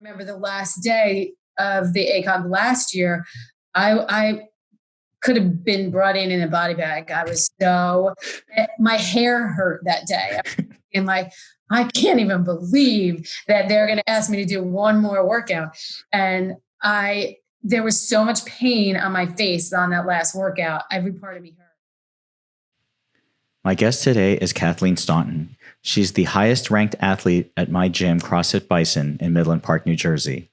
remember the last day of the AGOQ last year, I could have been brought in a body bag. My hair hurt that day. And like, I can't even believe that they're going to ask me to do one more workout. And there was so much pain on my face on that last workout. Every part of me hurt. My guest today is Kathleen Staunton. She's the highest ranked athlete at my gym, CrossFit Bison in Midland Park, New Jersey.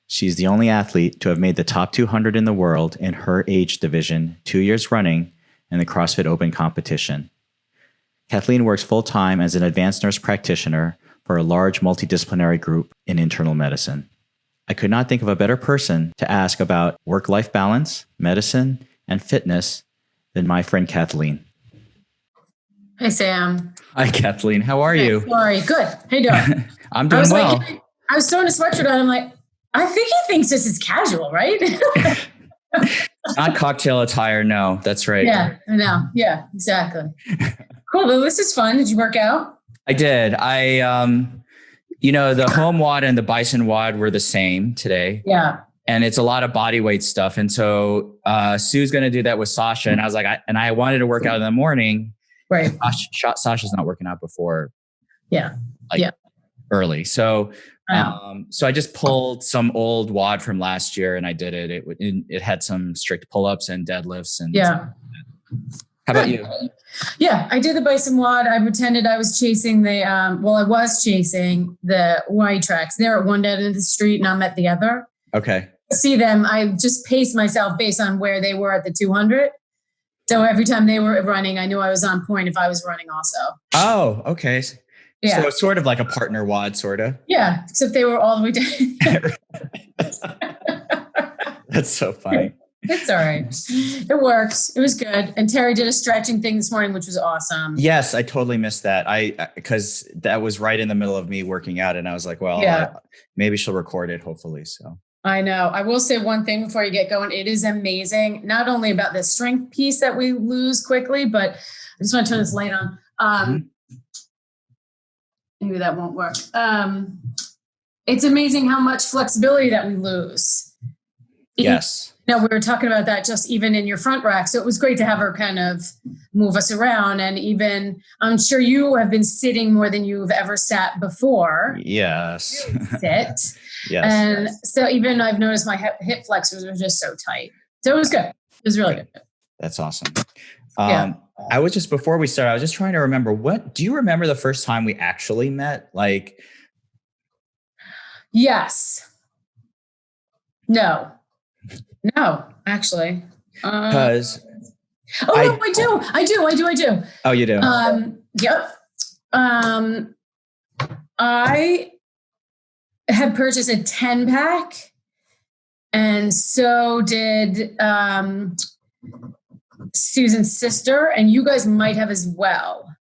She's the only athlete to have made the top 200 in the world in her age division 2 years running in the CrossFit Open competition. Kathleen works full-time as an advanced nurse practitioner for a large multidisciplinary group in internal medicine. I could not think of a better person to ask about work-life balance, medicine, and fitness than my friend Kathleen. Hey, Sam. Hi, Kathleen. How are you? Sorry. Good. How you doing? I'm doing well. I was throwing a sweatshirt on. I'm like, I think he thinks this is casual, right? Not cocktail attire. No, that's right. Yeah, I know. Yeah, exactly. Cool. Well, this is fun. Did you work out? I did. The home WOD and the Bison WOD were the same today. Yeah. And it's a lot of body weight stuff. And so Sue's going to do that with Sasha. And I was like, I wanted to work out in the morning. Right. Sasha's not working out before. Yeah. Early. So, so I just pulled some old WOD from last year and I did it. It had some strict pull-ups and deadlifts. And yeah. How about you? Yeah, I did the Bison WOD. I pretended I was chasing I was chasing the Y tracks. They're at one end of the street and I'm at the other. Okay. See them. I just paced myself based on where they were at the 200. So every time they were running, I knew I was on point if I was running also. Oh, okay. Yeah. So it's sort of like a partner WOD, sort of. Yeah, except they were all the way down. That's so funny. It's all right. It works. It was good. And Terry did a stretching thing this morning, which was awesome. Yes, I totally missed that. Because that was right in the middle of me working out. And I was like, well, maybe she'll record it, hopefully. So I know. I will say one thing before you get going. It is amazing, not only about the strength piece that we lose quickly, but I just want to turn this light on. Maybe that won't work. It's amazing how much flexibility that we lose. Yes. We were talking about that just even in your front rack. So it was great to have her kind of move us around. And even, I'm sure you have been sitting more than you've ever sat before. Yes. Sit. Yes. And so even I've noticed my hip flexors were just so tight. So it was good. It was really good. That's awesome. I was just, before we started, I was just trying to remember, do you remember the first time we actually met? Like, yes. No, actually. Because I do. Oh, you do? Yep. I had purchased a 10-pack, and so did Susan's sister, and you guys might have as well.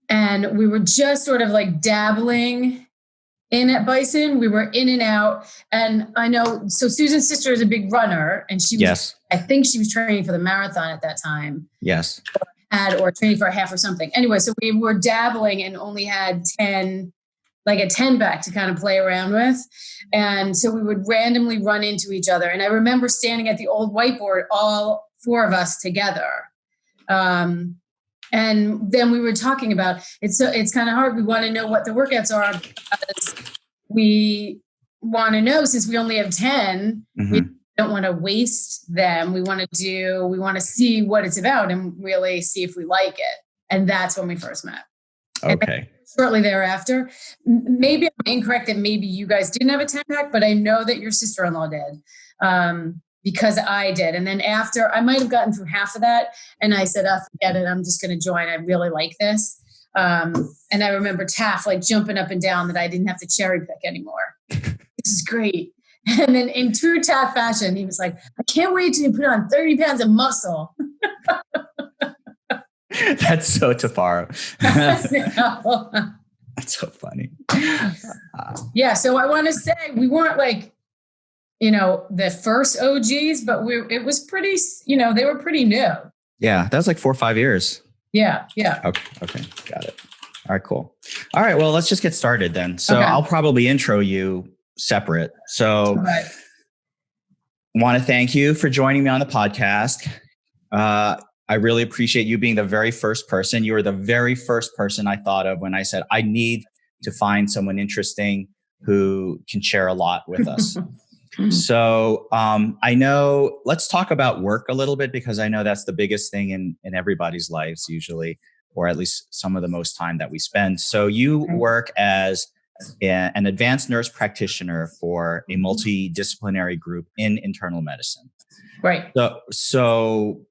And we were just sort of like dabbling in at Bison. We were in and out. And I know, so Susan's sister is a big runner, and she was, I think she was training for the marathon at that time. Yes. Or training for a half or something. Anyway, so we were dabbling and only had a 10-pack to kind of play around with. And so we would randomly run into each other. And I remember standing at the old whiteboard, all four of us together. And then we were talking about it's kind of hard. We want to know what the workouts are because we want to know, since we only have 10, we don't want to waste them. We want to see what it's about and really see if we like it. And that's when we first met. Okay. Shortly thereafter, maybe I'm incorrect that maybe you guys didn't have a 10-pack, but I know that your sister-in-law did. Because I did. And then after, I might have gotten through half of that. And I said, forget it. I'm just going to join. I really like this. And I remember Taff like jumping up and down that I didn't have to cherry pick anymore. This is great. And then in true Taff fashion, he was like, I can't wait till you put on 30 pounds of muscle. That's so Tafaro. That's so funny. Yeah. So I want to say we weren't like, the first OGs, but it was pretty, they were pretty new. Yeah. That was like 4 or 5 years. Yeah. Yeah. Okay. Got it. All right, cool. All right, well, let's just get started then. So I'll probably intro you separate. So want to thank you for joining me on the podcast. I really appreciate you being the very first person. You were the very first person I thought of when I said, I need to find someone interesting who can share a lot with us. So I know, let's talk about work a little bit, because I know that's the biggest thing in everybody's lives usually, or at least some of the most time that we spend. So you work as an advanced nurse practitioner for a multidisciplinary group in internal medicine. Right. So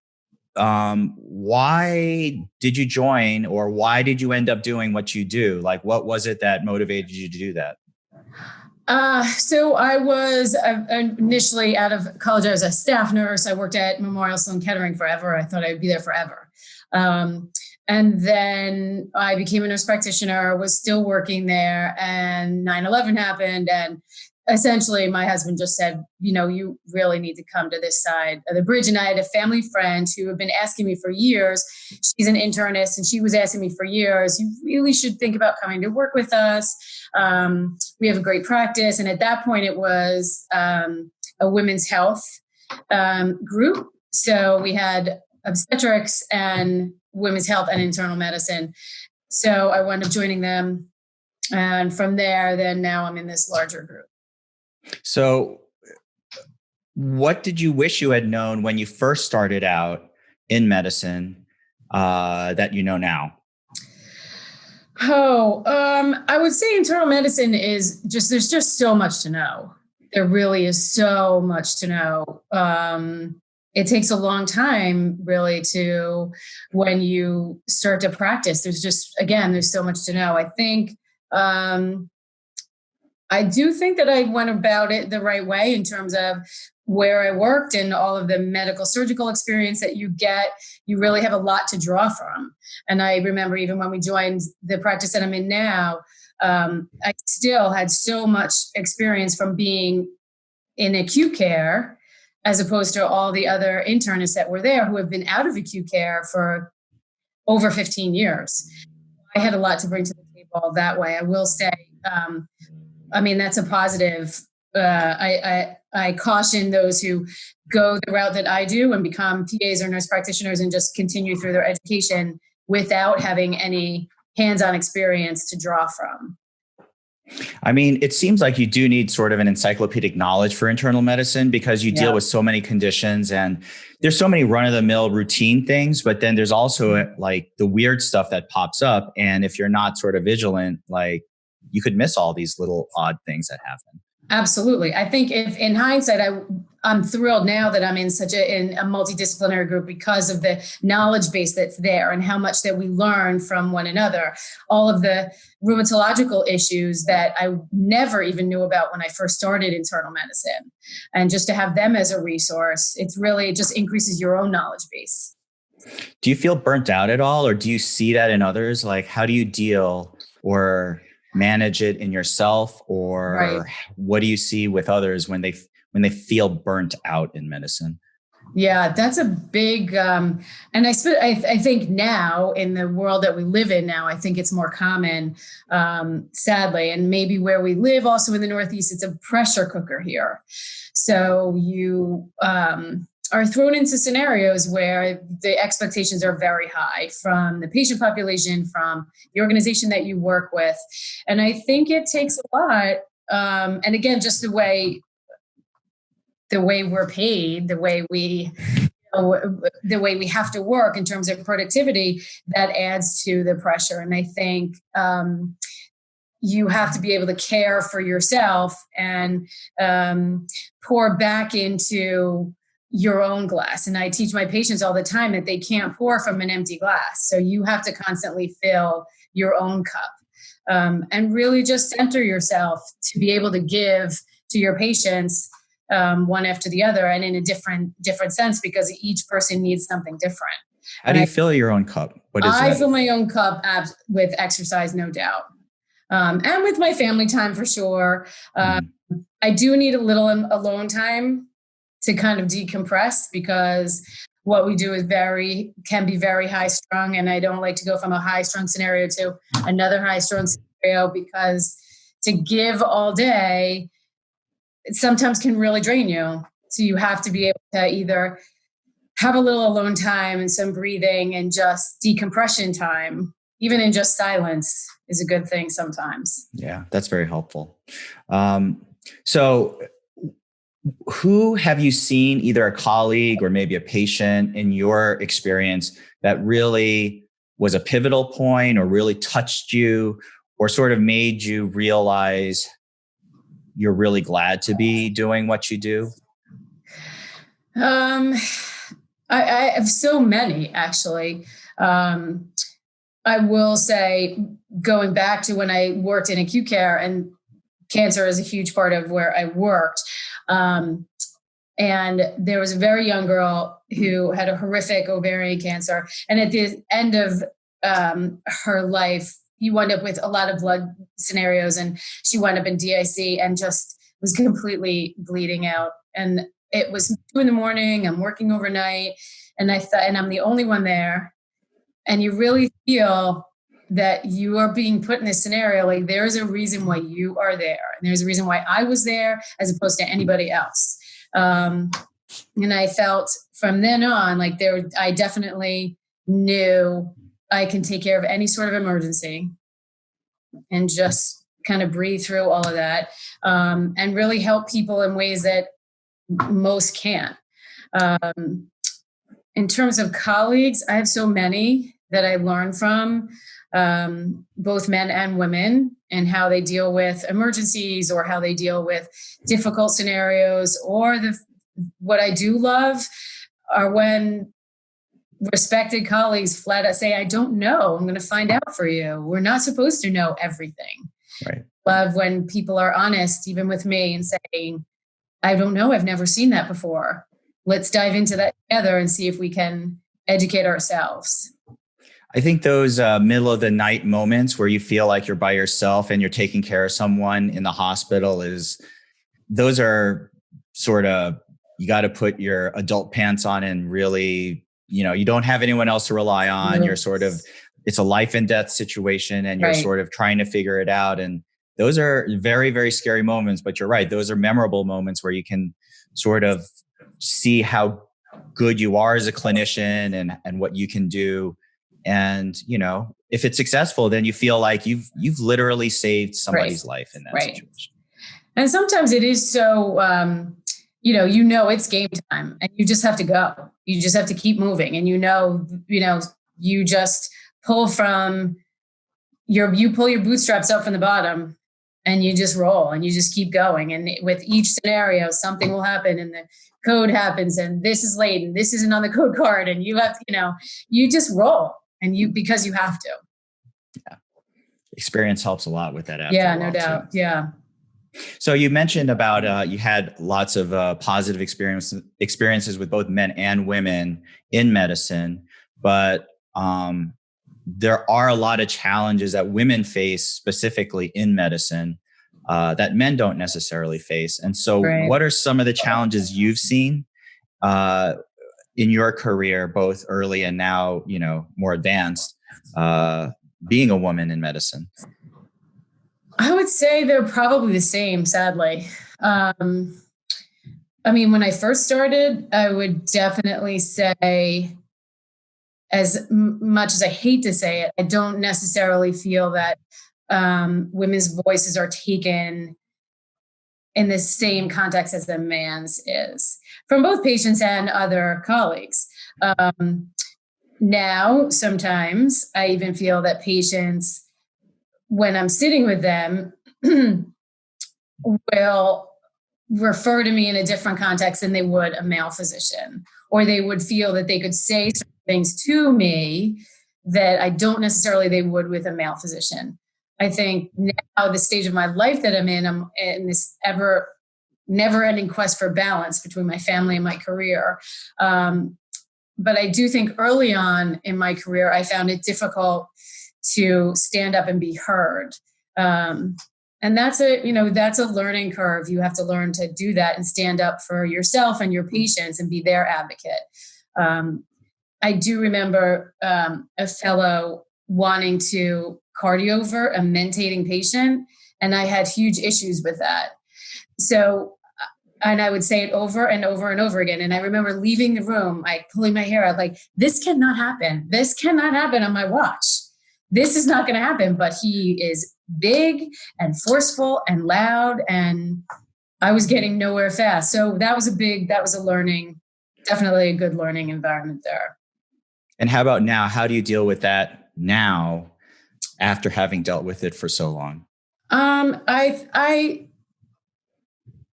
why did you join, or why did you end up doing what you do? Like, what was it that motivated you to do that? So I was initially out of college. I was a staff nurse. I worked at Memorial Sloan Kettering forever. I thought I'd be there forever. And then I became a nurse practitioner, was still working there, and 9/11 happened. And essentially my husband just said, you really need to come to this side of the bridge. And I had a family friend who had been asking me for years. She's an internist, and she was asking me for years, you really should think about coming to work with us. We have a great practice. And at that point it was a women's health group. So we had obstetrics and women's health and internal medicine. So I wound up joining them. And from there, then now I'm in this larger group. So what did you wish you had known when you first started out in medicine that you know now? I would say internal medicine is there's just so much to know. There really is so much to know. It takes a long time really when you start to practice. There's so much to know. I do think that I went about it the right way in terms of where I worked and all of the medical surgical experience that you get. You really have a lot to draw from. And I remember even when we joined the practice that I'm in now, I still had so much experience from being in acute care, as opposed to all the other internists that were there who have been out of acute care for over 15 years. I had a lot to bring to the table that way. I will say, that's a positive. I caution those who go the route that I do and become PAs or nurse practitioners and just continue through their education without having any hands-on experience to draw from. It seems like you do need sort of an encyclopedic knowledge for internal medicine, because you deal with so many conditions and there's so many run-of-the-mill routine things, but then there's also like the weird stuff that pops up. And if you're not sort of vigilant, like you could miss all these little odd things that happen. Absolutely. I think if in hindsight, I'm thrilled now that I'm in in a multidisciplinary group because of the knowledge base that's there and how much that we learn from one another. All of the rheumatological issues that I never even knew about when I first started internal medicine. And just to have them as a resource, it just increases your own knowledge base. Do you feel burnt out at all? Or do you see that in others? Like, how do you deal or manage it in yourself, or what do you see with others when they feel burnt out in medicine? Yeah, that's a big, and I think now in the world that we live in now, I think it's more common, sadly, and maybe where we live also in the Northeast, it's a pressure cooker here. So you are thrown into scenarios where the expectations are very high from the patient population, from the organization that you work with. And I think it takes a lot. And again, just the way we're paid, the way we have to work in terms of productivity, that adds to the pressure. And I think you have to be able to care for yourself and pour back into your own glass. And I teach my patients all the time that they can't pour from an empty glass. So you have to constantly fill your own cup, and really just center yourself to be able to give to your patients one after the other, and in a different sense, because each person needs something different. How do you fill your own cup? What is I that? fill my own cup with exercise, no doubt. And with my family time for sure. I do need a little alone time to kind of decompress, because what we do can be very high strung. And I don't like to go from a high strung scenario to another high strung scenario, because to give all day, it sometimes can really drain you. So you have to be able to either have a little alone time and some breathing and just decompression time, even in just silence, is a good thing sometimes. Yeah, that's very helpful. So who have you seen, either a colleague or maybe a patient in your experience, that really was a pivotal point or really touched you or sort of made you realize you're really glad to be doing what you do? I have so many, actually. I will say, going back to when I worked in acute care, and cancer is a huge part of where I worked. And there was a very young girl who had a horrific ovarian cancer. And at the end of her life, you wind up with a lot of blood scenarios, and she wound up in DIC and just was completely bleeding out. And it was 2 a.m. I'm working overnight, and and I'm the only one there. And you really feel that you are being put in this scenario. Like, there is a reason why you are there. And there's a reason why I was there as opposed to anybody else. And I felt from then on, like I definitely knew I can take care of any sort of emergency and just kind of breathe through all of that, and really help people in ways that most can't. In terms of colleagues, I have so many that I learn from, both men and women, and how they deal with emergencies or how they deal with difficult scenarios. Or what I do love are when respected colleagues flat out say, I don't know, I'm going to find out for you. We're not supposed to know everything. Right. Love when people are honest, even with me, and saying, I don't know, I've never seen that before. Let's dive into that together and see if we can educate ourselves. I think those middle of the night moments where you feel like you're by yourself and you're taking care of someone in the hospital, those are sort of, you got to put your adult pants on and really, you don't have anyone else to rely on. Mm-hmm. You're sort of, it's a life and death situation, and you're sort of trying to figure it out. And those are very, very scary moments, but you're right. Those are memorable moments where you can sort of see how good you are as a clinician and what you can do. And, if it's successful, then you feel like you've literally saved somebody's life in that situation. And sometimes it is so, it's game time, and you just have to go. You just have to keep moving. And you just pull you pull your bootstraps up from the bottom, and you just roll, and you just keep going. And with each scenario, something will happen, and the code happens, and this is late, and this isn't on the code card, and you have, you just roll, and because you have to. Yeah. Experience helps a lot with that. Yeah, no doubt. Too. Yeah. So you mentioned about you had lots of positive experiences with both men and women in medicine, but there are a lot of challenges that women face specifically in medicine that men don't necessarily face. And so what are some of the challenges you've seen in your career, both early and now, more advanced, being a woman in medicine? I would say they're probably the same, sadly. When I first started, I would definitely say, as much as I hate to say it, I don't necessarily feel that women's voices are taken in the same context as a man's is, from both patients and other colleagues. Now, sometimes I even feel that patients, when I'm sitting with them, will refer to me in a different context than they would a male physician, or they would feel that they could say certain things to me that I don't necessarily they would with a male physician. I think now, the stage of my life that I'm in this never-ending quest for balance between my family and my career. But I do think early on in my career, I found it difficult to stand up and be heard. And that's a learning curve. You have to learn to do that and stand up for yourself and your patients and be their advocate. I do remember a fellow wanting to cardio over a mentating patient, and I had huge issues with that. So, and I would say it over and over and over again. And I remember leaving the room, like pulling my hair out, like, this cannot happen. This cannot happen on my watch. This is not going to happen. But he is big and forceful and loud, and I was getting nowhere fast. So that was a learning, definitely a good learning environment there. And how about now? How do you deal with that now after having dealt with it for so long? I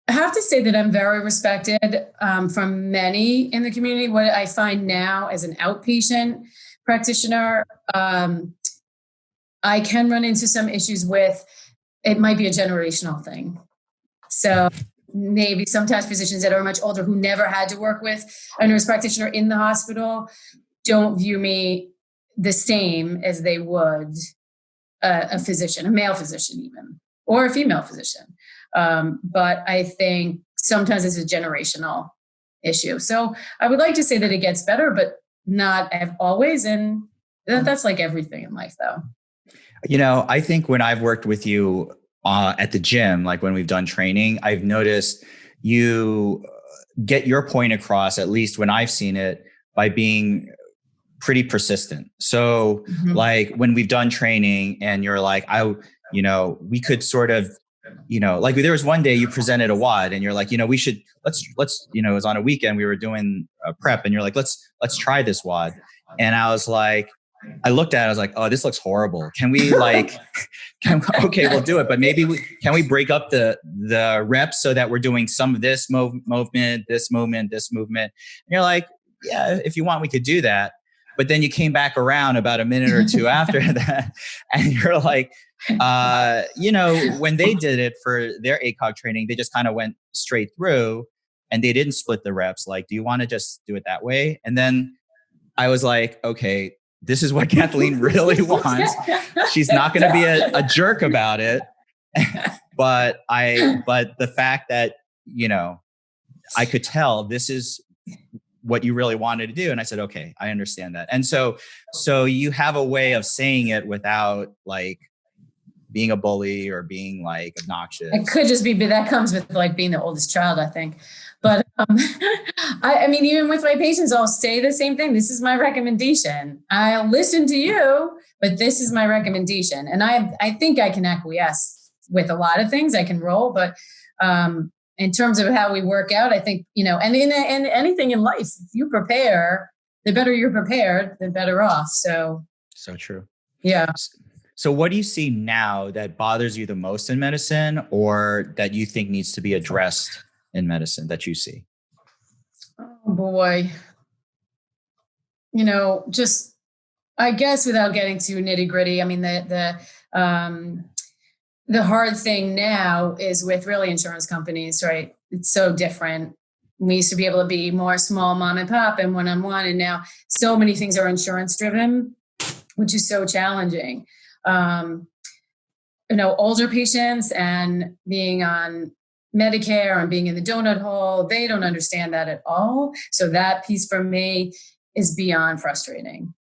have to say that I'm very respected from many in the community. What I find now as an outpatient practitioner, I can run into some issues with, it might be a generational thing. So maybe sometimes physicians that are much older who never had to work with a nurse practitioner in the hospital don't view me the same as they would a physician, a male physician even, or a female physician. But I think sometimes it's a generational issue. So I would like to say that it gets better, but not always. And that's like everything in life, though. You know, I think when I've worked with you at the gym, like when we've done training, I've noticed you get your point across, at least when I've seen it, by being pretty persistent. So like when we've done training and you're like, we could sort of, like there was one day you presented a WOD and you're like, we should, let's, it was on a weekend, we were doing a prep and you're like, let's try this WOD. And I was like, I looked at it, I was like, oh, this looks horrible. Can we okay, we'll do it. But maybe can we break up the reps so that we're doing some of this movement, this movement, this movement. And you're like, yeah, if you want, we could do that. But then you came back around about a minute or two after that. And you're like, when they did it for their AGOQ training, they just kind of went straight through and they didn't split the reps. Like, do you want to just do it that way? And then I was like, okay, this is what Kathleen really wants. She's not going to be a jerk about it. but the fact that, I could tell this is what you really wanted to do. And I said, okay, I understand that. And so you have a way of saying it without like being a bully or being like obnoxious. It could just be, but that comes with like being the oldest child, I think. But I mean, even with my patients, I'll say the same thing. This is my recommendation. I'll listen to you, but this is my recommendation. And I think I can acquiesce with a lot of things. I can roll, but in terms of how we work out, I think, and in anything in life, if you prepare, the better you're prepared, the better off. So true. Yeah. So what do you see now that bothers you the most in medicine, or that you think needs to be addressed in medicine that you see? Oh boy. Just, I guess without getting too nitty gritty, I mean, the hard thing now is with really insurance companies, right? It's so different. We used to be able to be more small mom and pop and one-on-one. And now so many things are insurance driven, which is so challenging. Older patients and being on Medicare and being in the donut hole, they don't understand that at all. So that piece for me is beyond frustrating.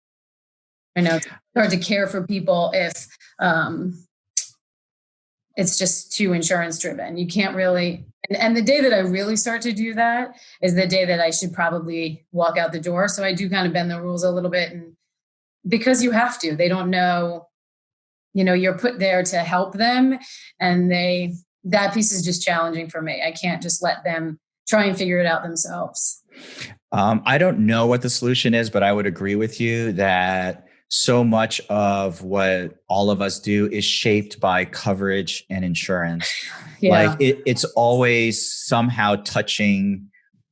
I know it's hard to care for people if it's just too insurance driven. You can't really, and the day that I really start to do that is the day that I should probably walk out the door. So I do kind of bend the rules a little bit, and because you have to, they don't know, you're put there to help them, and that piece is just challenging for me. I can't just let them try and figure it out themselves. I don't know what the solution is, but I would agree with you that so much of what all of us do is shaped by coverage and insurance. Yeah. Like it's always somehow touching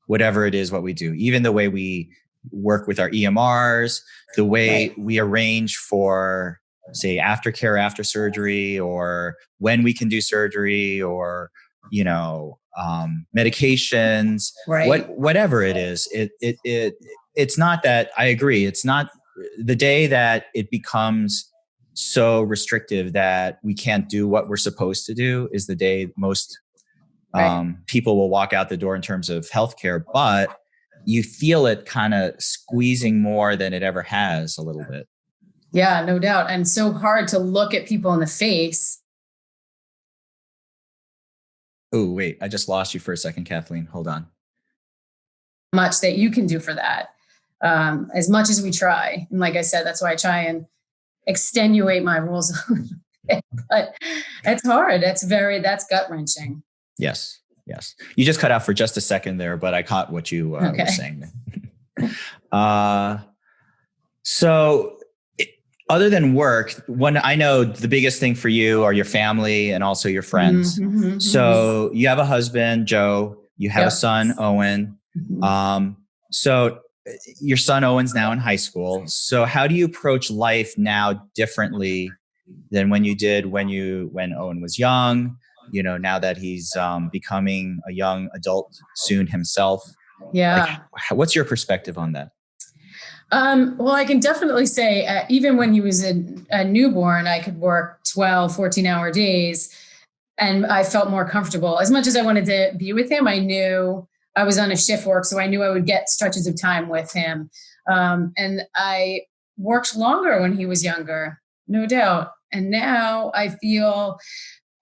whatever it is what we do, even the way we work with our EMRs, the way we arrange for, say, aftercare after surgery, or when we can do surgery, or medications, whatever it is. It's not that, I agree. It's not the day that it becomes so restrictive that we can't do what we're supposed to do is the day most people will walk out the door in terms of healthcare. But you feel it kind of squeezing more than it ever has a little bit. Yeah, no doubt. And so hard to look at people in the face. Oh, wait, I just lost you for a second, Kathleen. Hold on. Much that you can do for that, as much as we try. And like I said, that's why I try and extenuate my rules. But it's hard. That's gut wrenching. Yes. You just cut out for just a second there, but I caught what you were saying. So other than work, I know the biggest thing for you are your family and also your friends. Mm-hmm, so you have a husband, Joe, you have a son, Owen. Mm-hmm. So your son Owen's now in high school. So how do you approach life now differently than when you did when Owen was young? Now that he's becoming a young adult soon himself. Yeah. What's your perspective on that? Well, I can definitely say, even when he was a newborn, I could work 12, 14-hour days, and I felt more comfortable. As much as I wanted to be with him, I knew I was on a shift work, so I knew I would get stretches of time with him. And I worked longer when he was younger, no doubt. And now I feel,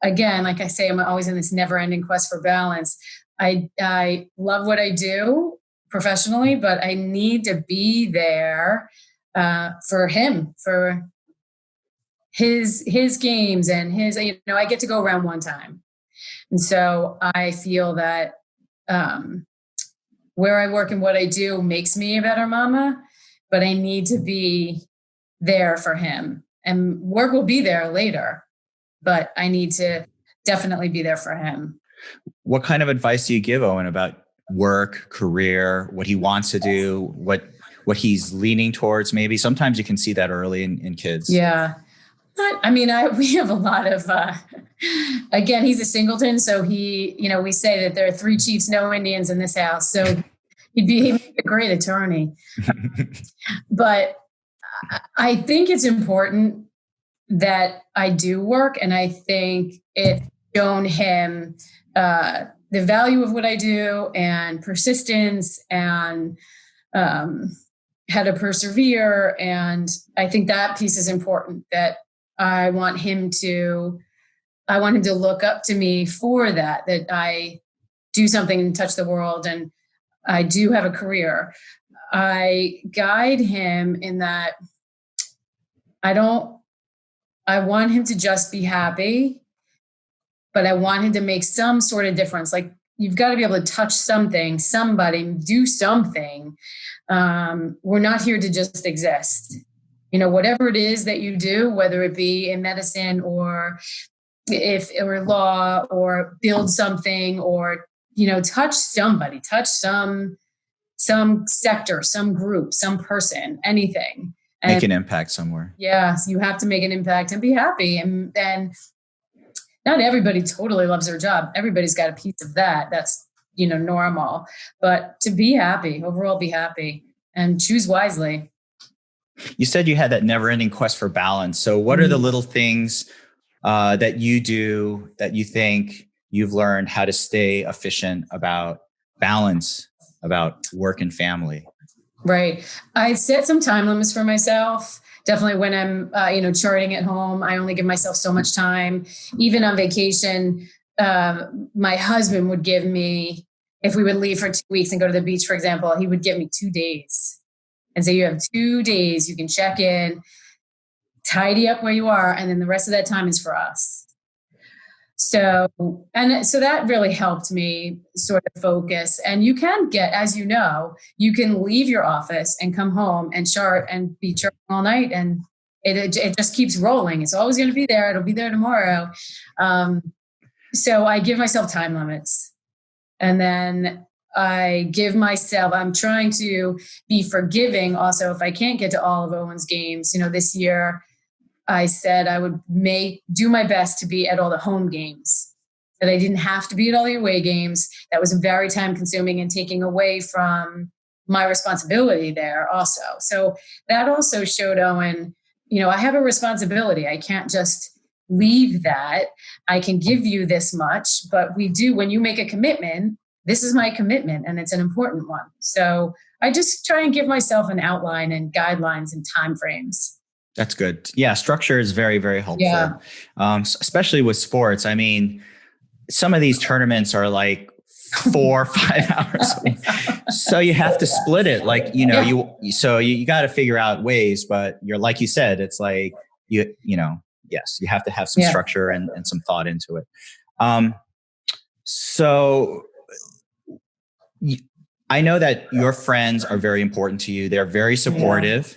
again, like I say, I'm always in this never-ending quest for balance. I love what I do professionally, but I need to be there for him, for his games and his, I get to go around one time. And so I feel that where I work and what I do makes me a better mama, but I need to be there for him. And work will be there later, but I need to definitely be there for him. What kind of advice do you give Owen about work, career, what he wants to do, what he's leaning towards? Maybe sometimes you can see that early in kids. Yeah. We have a lot of, again, he's a singleton. So we say that there are 3 chiefs, no Indians in this house. So he'd be a great attorney. But I think it's important that I do work. And I think it's shown him the value of what I do and persistence and how to persevere. And I think that piece is important, that I want him to look up to me for that I do something and touch the world. And I do have a career. I guide him in that I want him to just be happy, but I want him to make some sort of difference. Like, you've got to be able to touch something, somebody, do something. We're not here to just exist. Whatever it is that you do, whether it be in medicine or law or build something or, touch somebody, touch some sector, some group, some person, anything. Make an impact somewhere. Yeah, so you have to make an impact and be happy. And not everybody totally loves their job. Everybody's got a piece of that. That's, normal. But to be happy, overall be happy and choose wisely. You said you had that never-ending quest for balance. So what are the little things that you do that you think you've learned how to stay efficient about balance, about work and family? Right. I set some time limits for myself. Definitely when I'm, charting at home, I only give myself so much time. Even on vacation, my husband would give me, if we would leave for 2 weeks and go to the beach, for example, he would give me 2 days and say, you have 2 days, you can check in, tidy up where you are. And then the rest of that time is for us. So that really helped me sort of focus. And you can get, as you know, you can leave your office and come home and chart and be charting all night. And it just keeps rolling. It's always going to be there. It'll be there tomorrow. So I give myself time limits. And then I'm trying to be forgiving also if I can't get to all of Owen's games. This year, I said I would do my best to be at all the home games, that I didn't have to be at all the away games. That was very time consuming and taking away from my responsibility there also. So that also showed Owen, I have a responsibility. I can't just leave that. I can give you this much, but when you make a commitment, this is my commitment and it's an important one. So I just try and give myself an outline and guidelines and timeframes. That's good. Yeah. Structure is very, very helpful. Yeah. Especially with sports. I mean, some of these tournaments are like 4 or 5 hours. So you have to split it. Like, you got to figure out ways, but like you said, it's like, yes, you have to have some structure and some thought into it. I know that your friends are very important to you. They're very supportive.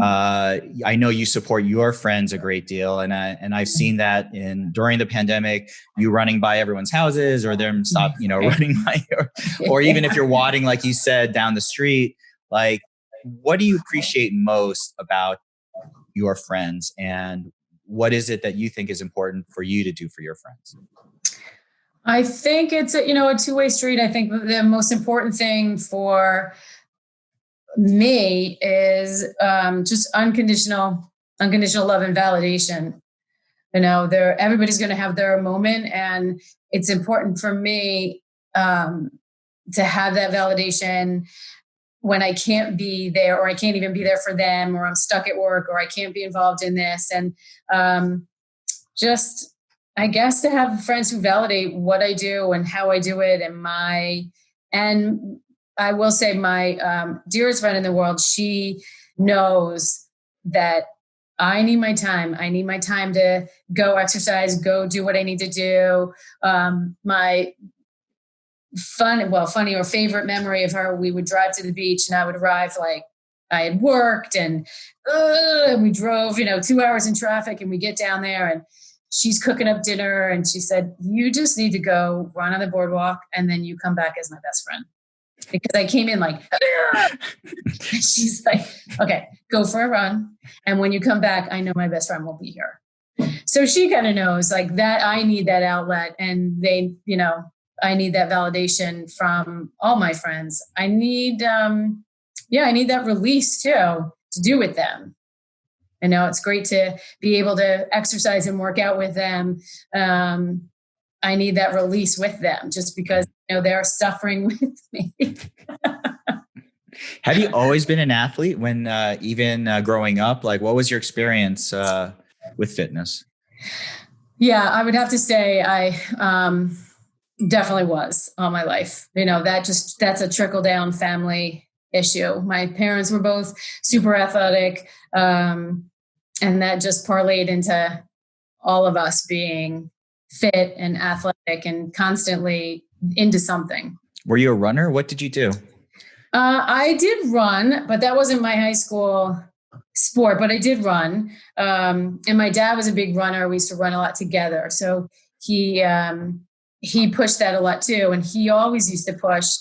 I know you support your friends a great deal. And I've seen that during the pandemic, you running by everyone's houses or them running by or even if you're wadding, like you said, down the street. Like, what do you appreciate most about your friends, and what is it that you think is important for you to do for your friends? I think it's a two-way street. I think the most important thing for me is just unconditional love and validation. Everybody's going to have their moment, and it's important for me to have that validation when I can't be there, or I can't even be there for them, or I'm stuck at work, or I can't be involved in this. And I guess to have friends who validate what I do and how I do it. And I will say my dearest friend in the world, she knows that I need my time. I need my time to go exercise, go do what I need to do. My funny or favorite memory of her, we would drive to the beach and I would arrive like I had worked and we drove, 2 hours in traffic, and we get down there and she's cooking up dinner, and she said, you just need to go run on the boardwalk and then you come back as my best friend. Because I came in like, she's like, okay, go for a run. And when you come back, I know my best friend will be here. So she kind of knows like that I need that outlet, and they, I need that validation from all my friends. I need, I need that release too, to do with them. It's great to be able to exercise and work out with them. I need that release with them just because, they're suffering with me. Have you always been an athlete when, even growing up? Like, what was your experience with fitness? Yeah, I would have to say I definitely was all my life. That's a trickle down family issue. My parents were both super athletic. And that just parlayed into all of us being fit and athletic and constantly into something. Were you a runner? What did you do? I did run, but that wasn't my high school sport, but I did run. And my dad was a big runner. We used to run a lot together. So he pushed that a lot too. And he always used to push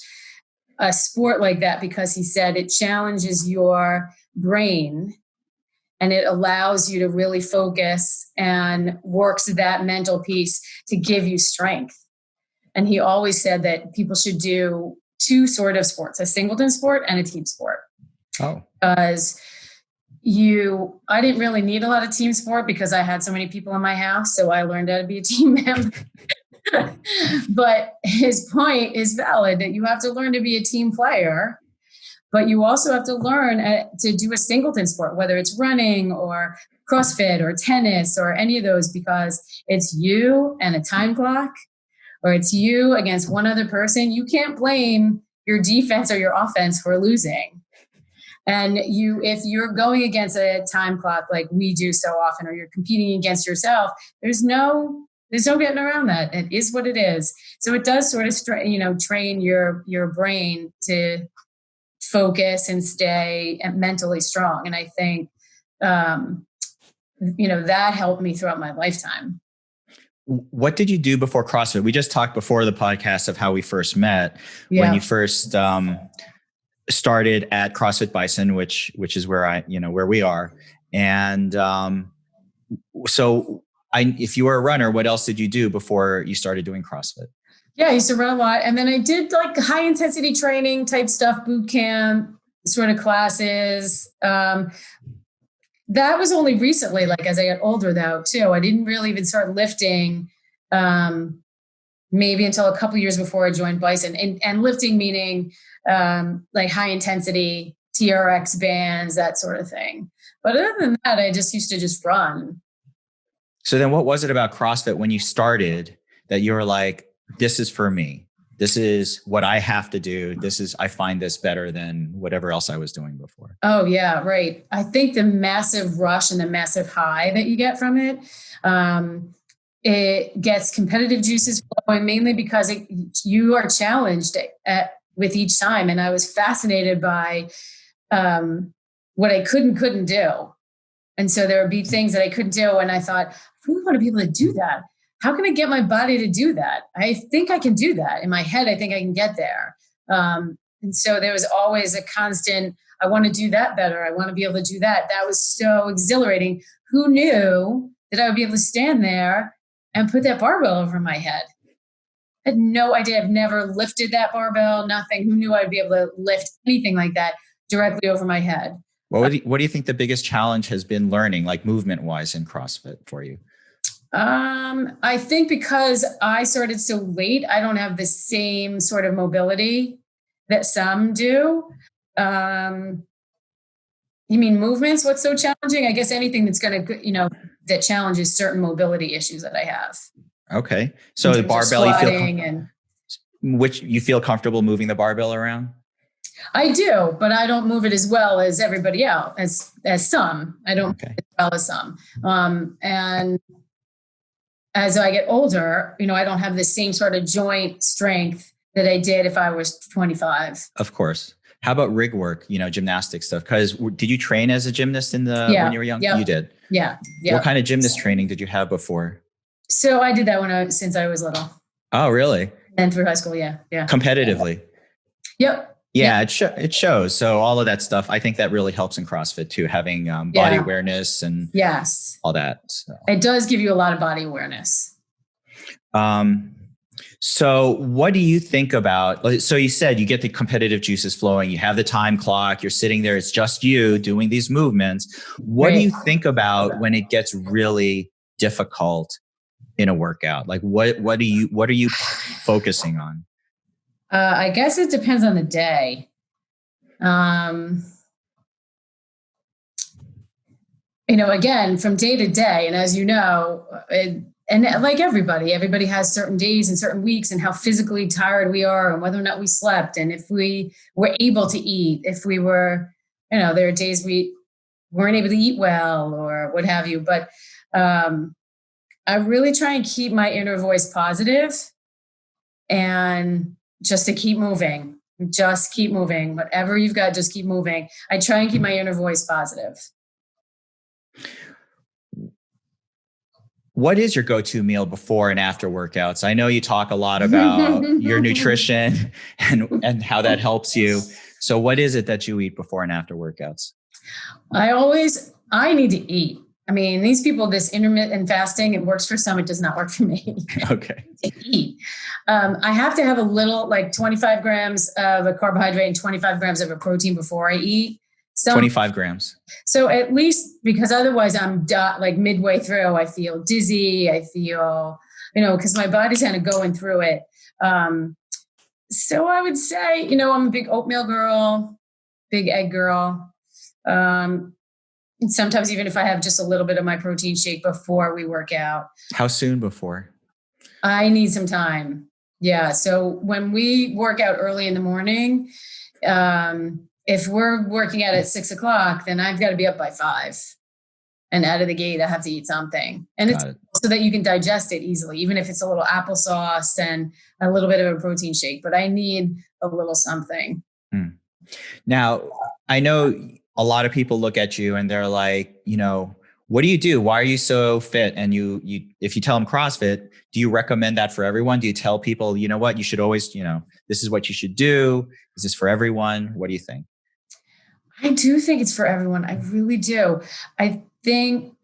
a sport like that because he said it challenges your brain and it allows you to really focus and works that mental piece to give you strength. And he always said that people should do two sort of sports, a singleton sport and a team sport. Oh. Because I didn't really need a lot of team sport because I had so many people in my house. So I learned how to be a team member. But his point is valid that you have to learn to be a team player, but you also have to learn to do a singleton sport, whether it's running or CrossFit or tennis or any of those, because it's you and a time clock, or it's you against one other person. You can't blame your defense or your offense for losing. And if you're going against a time clock like we do so often, or you're competing against yourself, there's no getting around that. It is what it is. So it does sort of train your brain to focus and stay mentally strong. And I think, that helped me throughout my lifetime. What did you do before CrossFit? We just talked before the podcast of how we first met, when you first started at CrossFit Bison, which is where where we are. And if you were a runner, what else did you do before you started doing CrossFit? Yeah, I used to run a lot. And then I did like high intensity training type stuff, boot camp sort of classes. That was only recently, like as I got older though, too. I didn't really even start lifting maybe until a couple years before I joined Bison, and lifting meaning like high intensity TRX bands, that sort of thing. But other than that, I just used to just run. So then what was it about CrossFit when you started that you were like, this is for me? This is what I have to do. I find this better than whatever else I was doing before. Oh yeah, right. I think the massive rush and the massive high that you get from it gets competitive juices flowing, mainly because you are challenged with each time. And I was fascinated by what I couldn't do. And so there would be things that I couldn't do. And I thought, I really want to be able to do that. How can I get my body to do that? I think I can do that. In my head, I think I can get there. And so there was always a constant, I want to do that better. I want to be able to do that. That was so exhilarating. Who knew that I would be able to stand there and put that barbell over my head? I had no idea. I've never lifted that barbell, nothing. Who knew I'd be able to lift anything like that directly over my head? What do you think the biggest challenge has been learning, like movement wise, in CrossFit for you? I think because I started so late, I don't have the same sort of mobility that some do. You mean movements? What's so challenging? I guess anything that's going to, that challenges certain mobility issues that I have. Okay. So the barbell, which you feel comfortable moving the barbell around? I do, but I don't move it as well as everybody else, as some. I don't move it as well as some. And as I get older, I don't have the same sort of joint strength that I did if I was 25. Of course. How about rig work, gymnastic stuff? Because did you train as a gymnast when you were young? Yep. You did? Yeah. What kind of gymnast training did you have before? So I did that since I was little. Oh, really? And through high school, yeah. Competitively? Yep. Yeah, it shows. So all of that stuff, I think that really helps in CrossFit too, having body awareness and all that. So. It does give you a lot of body awareness. So what do you think about, so you said you get the competitive juices flowing, you have the time clock, you're sitting there, it's just you doing these movements. What do you think about when it gets really difficult in a workout? Like what are you focusing on? I guess it depends on the day. Again, from day to day, and as you know, and like everybody has certain days and certain weeks and how physically tired we are and whether or not we slept and if we were able to eat, if we were, there are days we weren't able to eat well or what have you. But I really try and keep my inner voice positive and just to keep moving. Just keep moving. Whatever you've got, just keep moving. I try and keep my inner voice positive. What is your go-to meal before and after workouts? I know you talk a lot about your nutrition and how that helps you. So what is it that you eat before and after workouts? I need to eat. I mean, these people, this intermittent fasting, it works for some, it does not work for me. Okay. To eat. I have to have a little, like 25 grams of a carbohydrate and 25 grams of a protein before I eat. 25 grams. So at least, because otherwise I'm like midway through, I feel dizzy. I feel, because my body's kind of going through it. So I would say, I'm a big oatmeal girl, big egg girl. And sometimes even if I have just a little bit of my protein shake before we work out. How soon before? I need some time. Yeah. So when we work out early in the morning, if we're working out at 6 o'clock, then I've got to be up by 5. And out of the gate, I have to eat something. And it's so that you can digest it easily, even if it's a little applesauce and a little bit of a protein shake. But I need a little something. Now, I know a lot of people look at you and they're like, what do you do? Why are you so fit? And if you tell them CrossFit, do you recommend that for everyone? Do you tell people, what, you should always, this is what you should do? Is this for everyone? What do you think? I do think it's for everyone. I really do. I think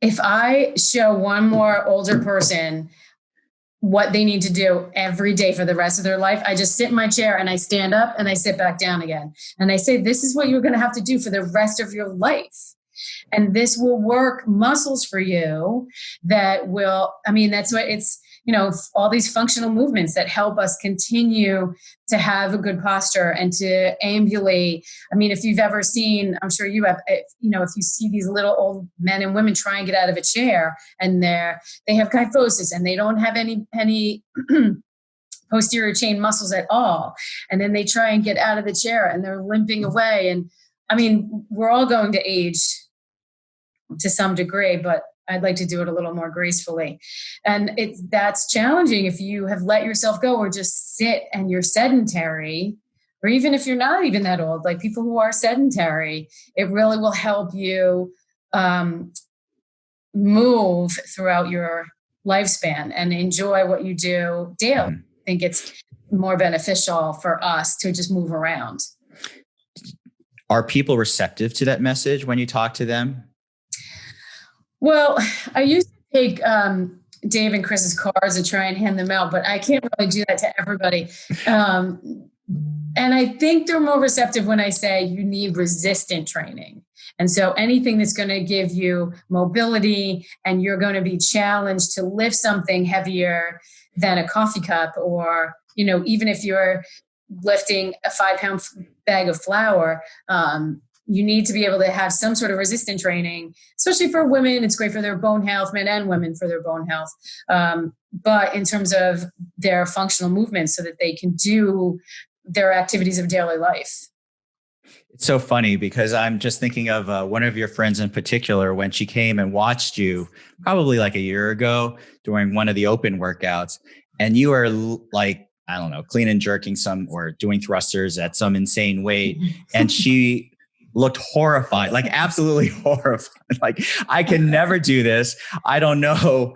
if I show one more older person what they need to do every day for the rest of their life, I just sit in my chair and I stand up and I sit back down again. And I say, this is what you're going to have to do for the rest of your life. And this will work muscles for you that will, I mean, that's what it's, all these functional movements that help us continue to have a good posture and to ambulate. I mean, if you've ever seen, I'm sure you have, if you see these little old men and women try and get out of a chair and they have kyphosis and they don't have any posterior chain muscles at all. And then they try and get out of the chair and they're limping away. And I mean, we're all going to age to some degree, but I'd like to do it a little more gracefully. And that's challenging if you have let yourself go or just sit and you're sedentary, or even if you're not even that old, like people who are sedentary, it really will help you move throughout your lifespan and enjoy what you do daily. I think it's more beneficial for us to just move around. Are people receptive to that message when you talk to them? Well, I used to take Dave and Chris's cards and try and hand them out, but I can't really do that to everybody. And I think they're more receptive when I say you need resistant training. And so anything that's going to give you mobility and you're going to be challenged to lift something heavier than a coffee cup, or, even if you're lifting a 5-pound bag of flour, you need to be able to have some sort of resistant training, especially for women. It's great for their bone health, men and women for their bone health. But in terms of their functional movements so that they can do their activities of daily life. It's so funny because I'm just thinking of one of your friends in particular when she came and watched you probably like a year ago during one of the open workouts. And you are like, I don't know, clean and jerking or doing thrusters at some insane weight. And she looked horrified, like absolutely horrified. Like, I can never do this. I don't know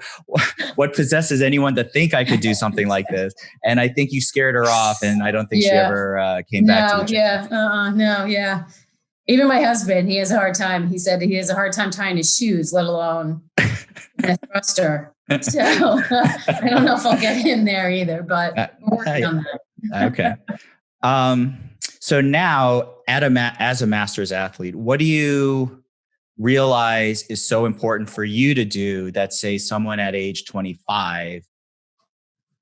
what possesses anyone to think I could do something like this. And I think you scared her off, and I don't think she ever came back to the gym. No. Even my husband, he has a hard time. He said he has a hard time tying his shoes, let alone a thruster. So I don't know if I'll get in there either, but I'm working on that. Okay. So now as a master's athlete, what do you realize is so important for you to do that, say, someone at age 25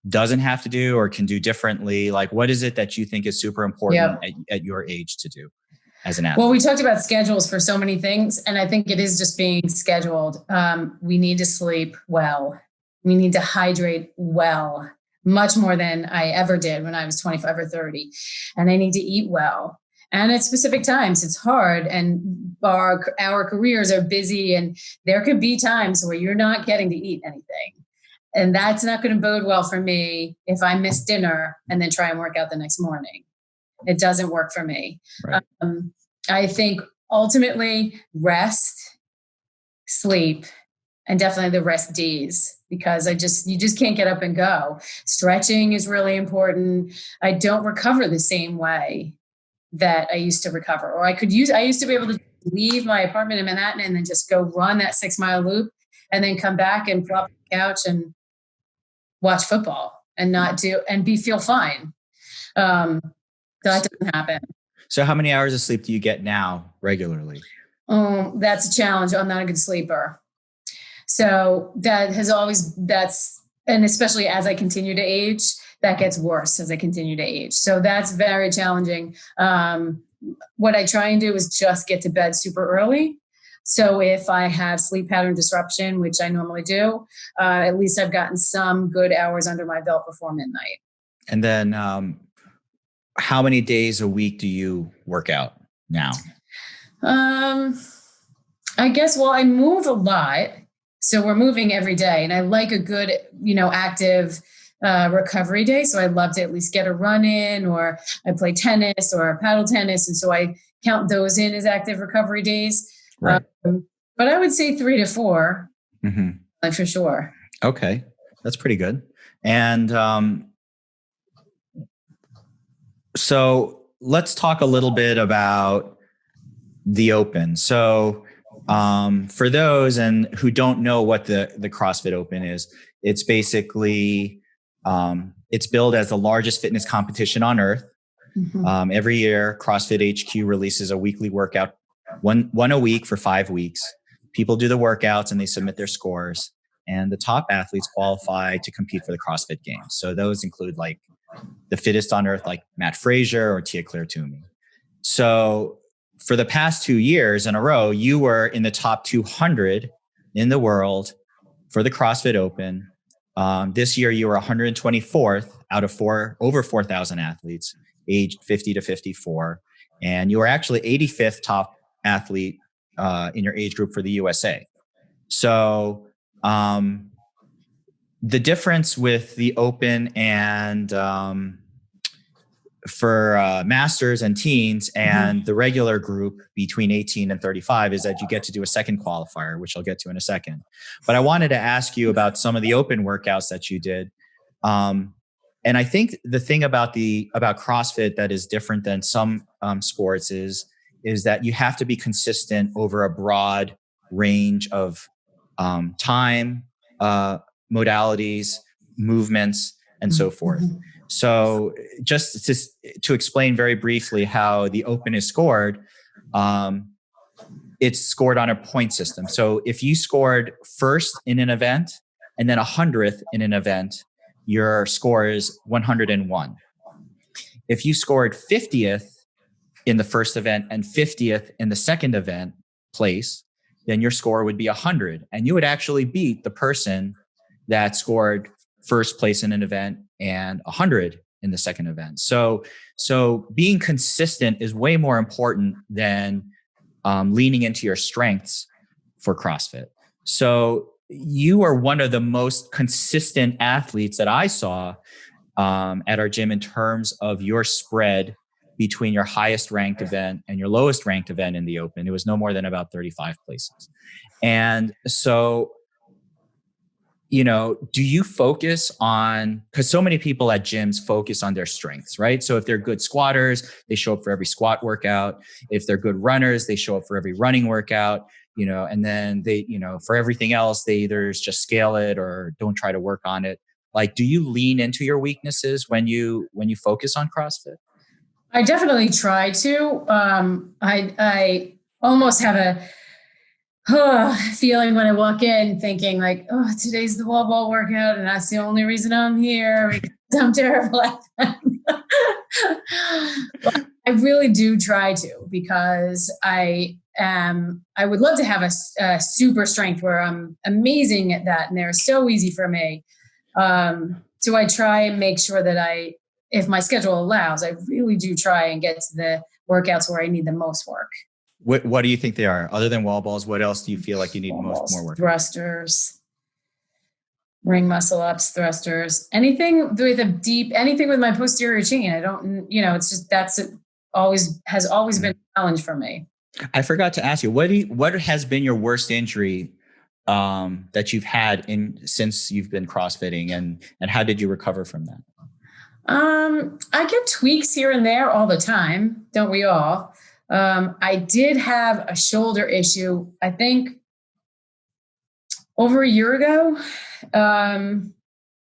doesn't have to do or can do differently? Like, what is it that you think is super important at your age to do as an athlete? Well, we talked about schedules for so many things, and I think it is just being scheduled. We need to sleep well. We need to hydrate well, much more than I ever did when I was 25 or 30. And I need to eat well. And at specific times, it's hard. And our careers are busy. And there could be times where you're not getting to eat anything. And that's not going to bode well for me if I miss dinner and then try and work out the next morning. It doesn't work for me. Right. I think ultimately rest, sleep, and definitely the rest Ds, because you just can't get up and go. Stretching is really important. I don't recover the same way that I used to recover, or I used to be able to leave my apartment in Manhattan and then just go run that 6-mile loop and then come back and flop on the couch and watch football and feel fine. That doesn't happen. So how many hours of sleep do you get now regularly? That's a challenge. I'm not a good sleeper. So and especially as I continue to age, that gets worse as I continue to age. So that's very challenging. What I try and do is just get to bed super early. So if I have sleep pattern disruption, which I normally do, at least I've gotten some good hours under my belt before midnight. And then how many days a week do you work out now? I guess, I move a lot. So we're moving every day, and I like a good, active recovery day. So I'd love to at least get a run in, or I play tennis or paddle tennis. And so I count those in as active recovery days. Right. But I would say 3 to 4, like for sure. Okay. That's pretty good. And so let's talk a little bit about the Open. So for those who don't know what the CrossFit Open is, it's basically, it's billed as the largest fitness competition on earth. Every year, CrossFit HQ releases a weekly workout one a week for 5 weeks. People do the workouts and they submit their scores. And the top athletes qualify to compete for the CrossFit Games. So those include like the fittest on earth, like Matt Frazier or Tia Claire Toomey. So for the past 2 years in a row, you were in the top 200 in the world for the CrossFit Open. This year, you were 124th out of over 4,000 athletes aged 50 to 54. And you were actually 85th top athlete in your age group for the USA. So the difference with the Open and for masters and teens and the regular group between 18 and 35 is that you get to do a second qualifier, which I'll get to in a second. But I wanted to ask you about some of the Open workouts that you did. And I think the thing about CrossFit that is different than some sports is that you have to be consistent over a broad range of time, modalities, movements, and so forth. So just to explain very briefly how the Open is scored, it's scored on a point system. So if you scored first in an event and then 100th in an event, your score is 101. If you scored 50th in the first event and 50th in the second event place, then your score would be 100. And you would actually beat the person that scored first place in an event and 100 in the second event. So being consistent is way more important than leaning into your strengths for CrossFit. So you are one of the most consistent athletes that I saw at our gym in terms of your spread between your highest ranked event and your lowest ranked event in the Open. It was no more than about 35 places. And so, do you focus on, because so many people at gyms focus on their strengths, right? So if they're good squatters, they show up for every squat workout. If they're good runners, they show up for every running workout, and then they, for everything else, they either just scale it or don't try to work on it. Like, do you lean into your weaknesses when you focus on CrossFit? I definitely try to. I almost have a feeling when I walk in thinking like, oh, today's the wall ball workout and that's the only reason I'm here because I'm terrible at that. But I really do try to, because I would love to have a super strength where I'm amazing at that and they're so easy for me. So I try and make sure that if my schedule allows, I really do try and get to the workouts where I need the most work. What do you think they are? Other than wall balls, what else do you feel like you need more work? Thrusters, ring muscle ups, thrusters, anything with my posterior chain. I don't, it's just, has always been a challenge for me. I forgot to ask you, what has been your worst injury that you've had since you've been CrossFitting, and how did you recover from that? I get tweaks here and there all the time. Don't we all? I did have a shoulder issue, I think over a year ago. And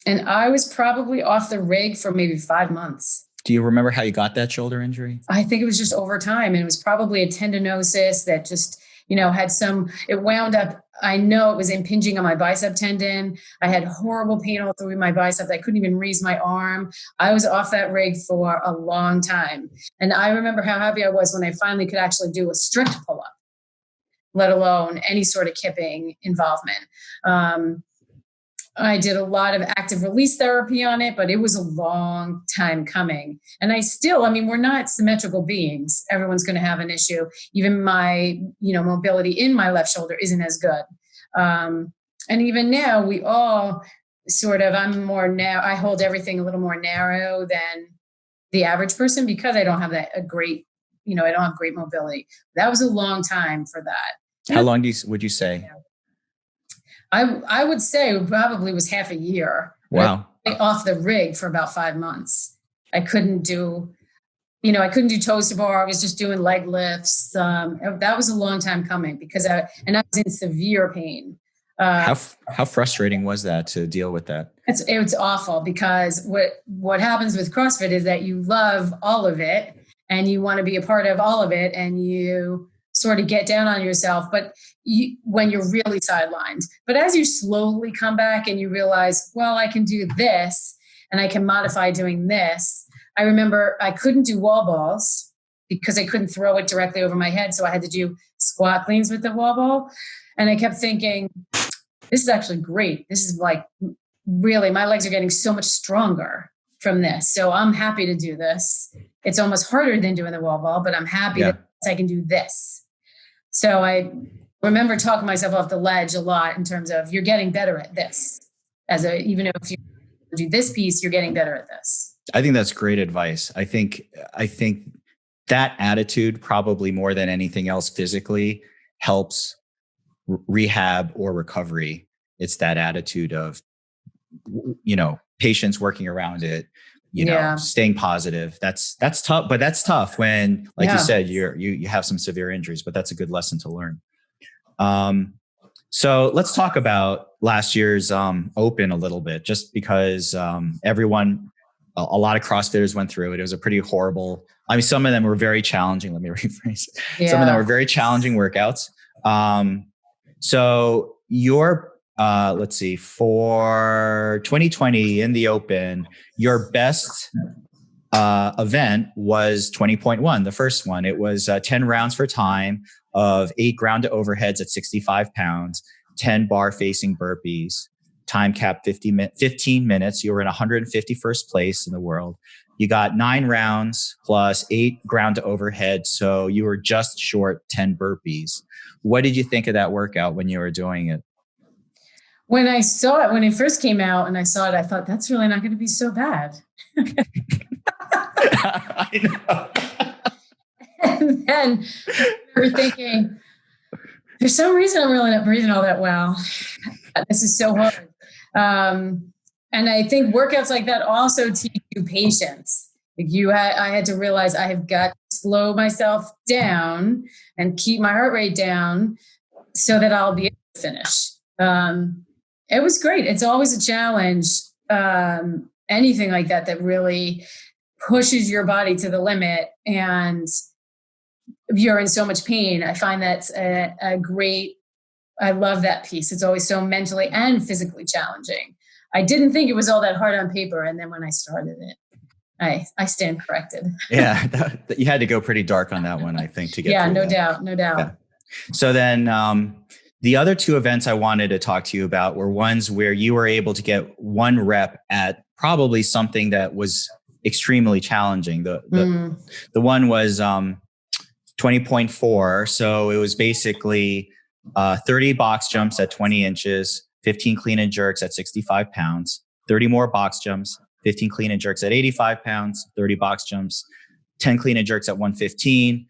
I was probably off the rig for maybe 5 months. Do you remember how you got that shoulder injury? I think it was just over time. And it was probably a tendinosis that just, it wound up, I know it was impinging on my bicep tendon. I had horrible pain all through my bicep. I couldn't even raise my arm. I was off that rig for a long time. And I remember how happy I was when I finally could actually do a strict pull-up, let alone any sort of kipping involvement. I did a lot of active release therapy on it, but it was a long time coming. And we're not symmetrical beings. Everyone's going to have an issue. Even my, mobility in my left shoulder isn't as good. And even now we all I hold everything a little more narrow than the average person because I don't have I don't have great mobility. That was a long time for that. How long would you say? Yeah. I would say it probably was half a year. Wow. Off the rig for about 5 months. I couldn't do toes to bar. I was just doing leg lifts. That was a long time coming because I was in severe pain. How frustrating was that to deal with that? It's awful because what happens with CrossFit is that you love all of it and you want to be a part of all of it and you sort of get down on yourself, but when you're really sidelined. But as you slowly come back and you realize, well, I can do this and I can modify doing this. I remember I couldn't do wall balls because I couldn't throw it directly over my head. So I had to do squat cleans with the wall ball. And I kept thinking, this is actually great. This is like, really, my legs are getting so much stronger from this. So I'm happy to do this. It's almost harder than doing the wall ball, but I'm happy that I can do this. So I remember talking myself off the ledge a lot in terms of you're getting better at this. Even if you do this piece, you're getting better at this. I think that's great advice. I think that attitude, probably more than anything else physically, helps rehab or recovery. It's that attitude of, patience, working around it, staying positive. That's tough, but that's tough when, like you said, you have some severe injuries, but that's a good lesson to learn. So let's talk about last year's Open a little bit, just because a lot of CrossFitters went through it. It was a pretty horrible, some of them were very challenging. Let me rephrase. Some of them were very challenging workouts. So your, let's see, for 2020 in the Open, your best event was 20.1, the first one. It was 10 rounds for time of 8 ground to overheads at 65 pounds, 10 bar facing burpees, time cap 15 minutes. You were in 151st place in the world. You got 9 rounds plus 8 ground to overhead. So you were just short 10 burpees. What did you think of that workout when you were doing it? When I saw it, when it first came out and I saw it, I thought, that's really not going to be so bad. I know. And then I remember thinking, for some reason, I'm really not breathing all that well. This is so hard. And I think workouts like that also teach you patience. I had to realize I have got to slow myself down and keep my heart rate down so that I'll be able to finish. It was great. It's always a challenge. Anything like that really pushes your body to the limit and you're in so much pain. I find that's a great, I love that piece. It's always so mentally and physically challenging. I didn't think it was all that hard on paper. And then when I started it, I stand corrected. Yeah, you had to go pretty dark on that one, I think, to get through no that. doubt. Yeah. So then the other 2 events I wanted to talk to you about were ones where you were able to get 1 rep at probably something that was extremely challenging. The one was 20.4. So it was basically 30 box jumps at 20 inches, 15 clean and jerks at 65 pounds, 30 more box jumps, 15 clean and jerks at 85 pounds, 30 box jumps, 10 clean and jerks at 115,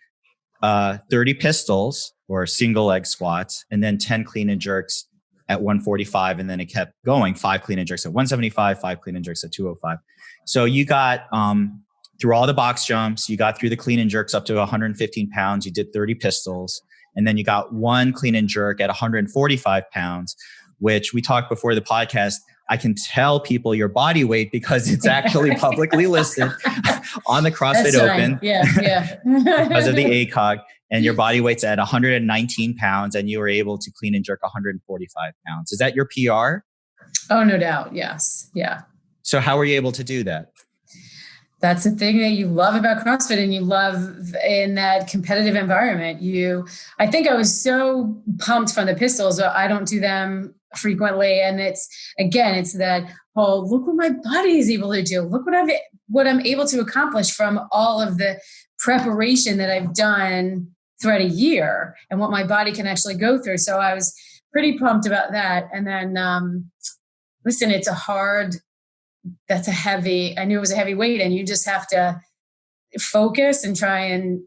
30 pistols or single leg squats, and then 10 clean and jerks at 145. And then it kept going, 5 clean and jerks at 175, 5 clean and jerks at 205. So you got through all the box jumps, you got through the clean and jerks up to 115 pounds, you did 30 pistols, and then you got 1 clean and jerk at 145 pounds, which we talked before the podcast. I can tell people your body weight because it's actually publicly listed on the CrossFit Open. Yeah. Because of the AGOQ. And your body weight's at 119 pounds and you were able to clean and jerk 145 pounds. Is that your PR? Oh, no doubt. Yes. Yeah. So how were you able to do that? That's the thing that you love about CrossFit and you love in that competitive environment. I think I was so pumped from the pistols. I don't do them frequently. And it's that, look what my body is able to do. Look what I'm able to accomplish from all of the preparation that I've done throughout a year and what my body can actually go through. So I was pretty pumped about that. And then, listen, I knew it was a heavy weight and you just have to focus and try and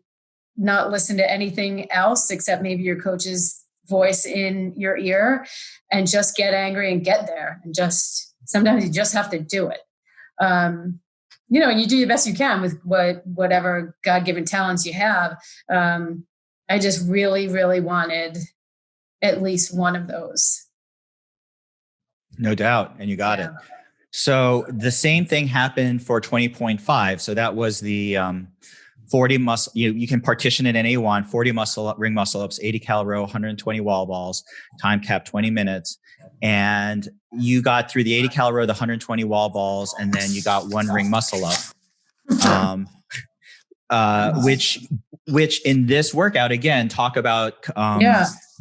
not listen to anything else except maybe your coach's voice in your ear and just get angry and get there. And sometimes you just have to do it. And you do the best you can with whatever God-given talents you have. I just really, really wanted at least one of those. No doubt. And you got it. So the same thing happened for 20.5. So that was the 40 muscle, you can partition it in A1, 40 ring muscle ups, 80 cal row, 120 wall balls, time cap 20 minutes. And you got through the 80 cal row, the 120 wall balls, and then you got one ring muscle up. Which in this workout, again, talk about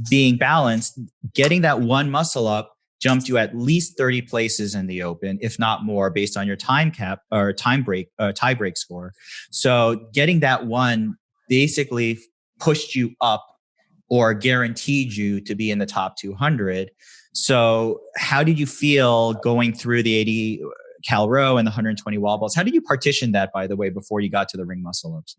being balanced, getting that one muscle up jumped you at least 30 places in the open, if not more, based on your time cap or tie break score. So getting that one basically pushed you up or guaranteed you to be in the top 200. So how did you feel going through the 80 cal row and the 120 wall balls? How did you partition that, by the way, before you got to the ring muscle ups?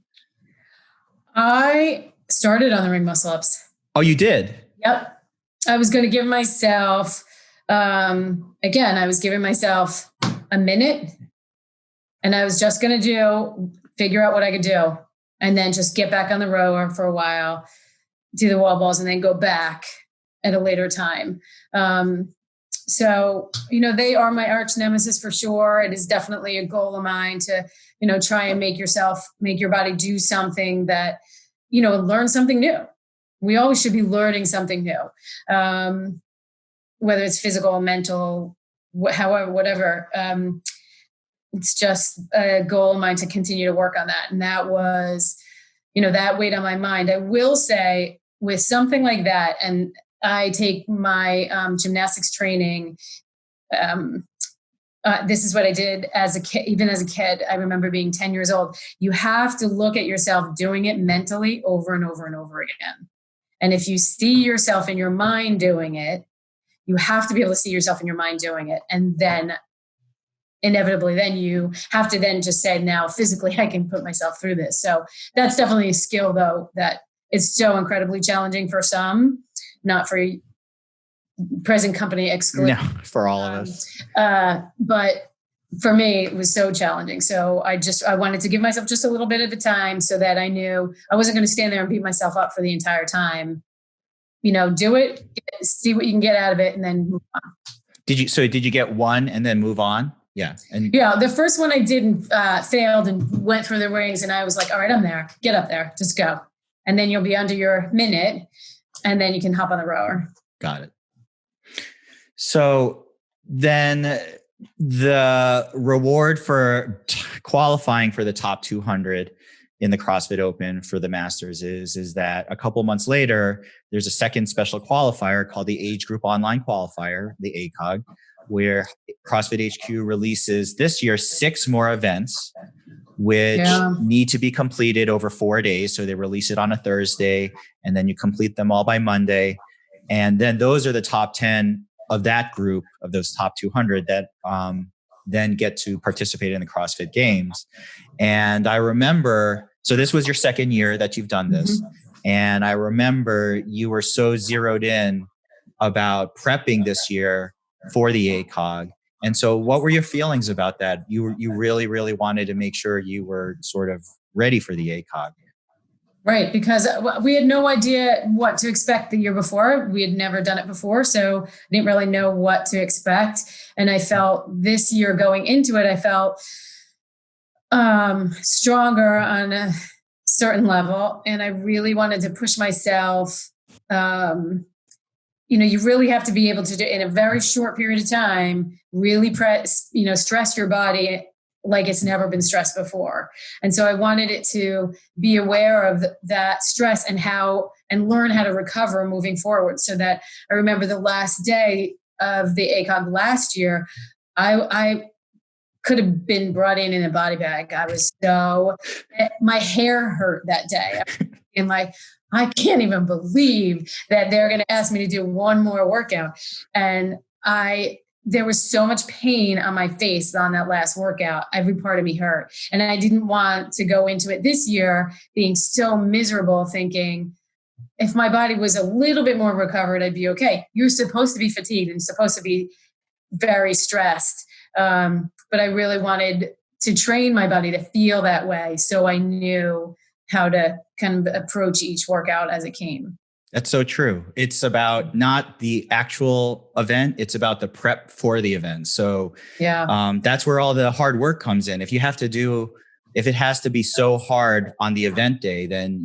I started on the ring muscle ups. Oh, you did? Yep. I was going to give myself, I was giving myself a minute, and I was just going to figure out what I could do, and then just get back on the rower for a while, do the wall balls, and then go back at a later time. So, they are my arch nemesis for sure. It is definitely a goal of mine to, try and make your body do something that, learn something new. We always should be learning something new, whether it's physical, mental, whatever. It's just a goal of mine to continue to work on that. And that was, that weighed on my mind. I will say with something like that, and I take my gymnastics training. This is what I did as a kid. Even as a kid, I remember being 10 years old. You have to look at yourself doing it mentally over and over and over again. And if you see yourself in your mind doing it, you have to be able to see yourself in your mind doing it. And then inevitably, then you have to then just say, now physically, I can put myself through this. So that's definitely a skill, though, that is so incredibly challenging for some, not for present company excluded. No, for all of us. But for me, it was so challenging. So I wanted to give myself just a little bit of a time so that I knew I wasn't going to stand there and beat myself up for the entire time. Do it, see what you can get out of it, and then move on. Did you get one and then move on? Yeah. The first one I did failed and went through the rings, and I was like, all right, I'm there. Get up there. Just go. And then you'll be under your minute, and then you can hop on the rower. Got it. So then the reward for qualifying for the top 200 in the CrossFit Open for the Masters is that a couple months later, there's a second special qualifier called the Group Online Qualifier, the AGOQ, where CrossFit HQ releases this year 6 more events, which need to be completed over 4 days. So they release it on a Thursday, and then you complete them all by Monday. And then those are the top 10 of that group, of those top 200 that then get to participate in the CrossFit Games. And I remember, so this was your second year that you've done this. Mm-hmm. And I remember you were so zeroed in about prepping this year for the AGOQ. And so what were your feelings about that? You really, really wanted to make sure you were sort of ready for the AGOQ. Right, because we had no idea what to expect the year before. We had never done it before, so I didn't really know what to expect. And I felt this year going into it, I felt stronger on a certain level. And I really wanted to push myself. You really have to be able to do in a very short period of time, really stress your body like it's never been stressed before. And so I wanted it to be aware of that stress and learn how to recover moving forward. So that I remember the last day of the AGOQ last year, I could have been brought in a body bag. My hair hurt that day. And I can't even believe that they're going to ask me to do one more workout. And there was so much pain on my face on that last workout. Every part of me hurt. And I didn't want to go into it this year being so miserable, thinking if my body was a little bit more recovered, I'd be okay. You're supposed to be fatigued and supposed to be very stressed. But I really wanted to train my body to feel that way. So I knew how to kind of approach each workout as it came. That's so true. It's about not the actual event. It's about the prep for the event. So that's where all the hard work comes in. If you have to do if it has to be so hard on the event day, then,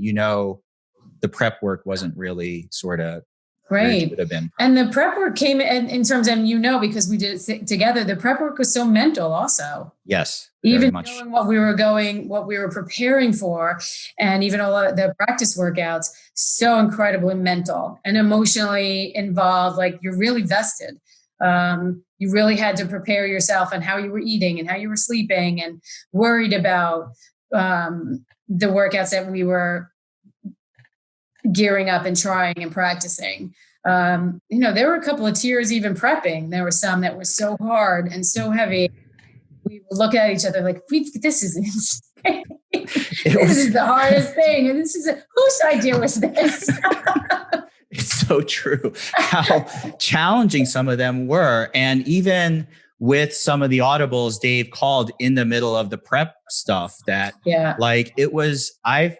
the prep work wasn't really sort of where it should have been. And the prep work came in terms of, because we did it together, the prep work was so mental also. Yes. Even knowing what we were preparing for, and even all of the practice workouts, so incredibly mental and emotionally involved. Like, you're really vested. You really had to prepare yourself on how you were eating and how you were sleeping, and worried about the workouts that we were gearing up and trying and practicing. There were a couple of tears even prepping. There were some that were so hard and so heavy. We would look at each other like, this is insane. This is the hardest thing. And whose idea was this? It's so true how challenging some of them were. And even with some of the audibles Dave called in the middle of the prep stuff, that it was, I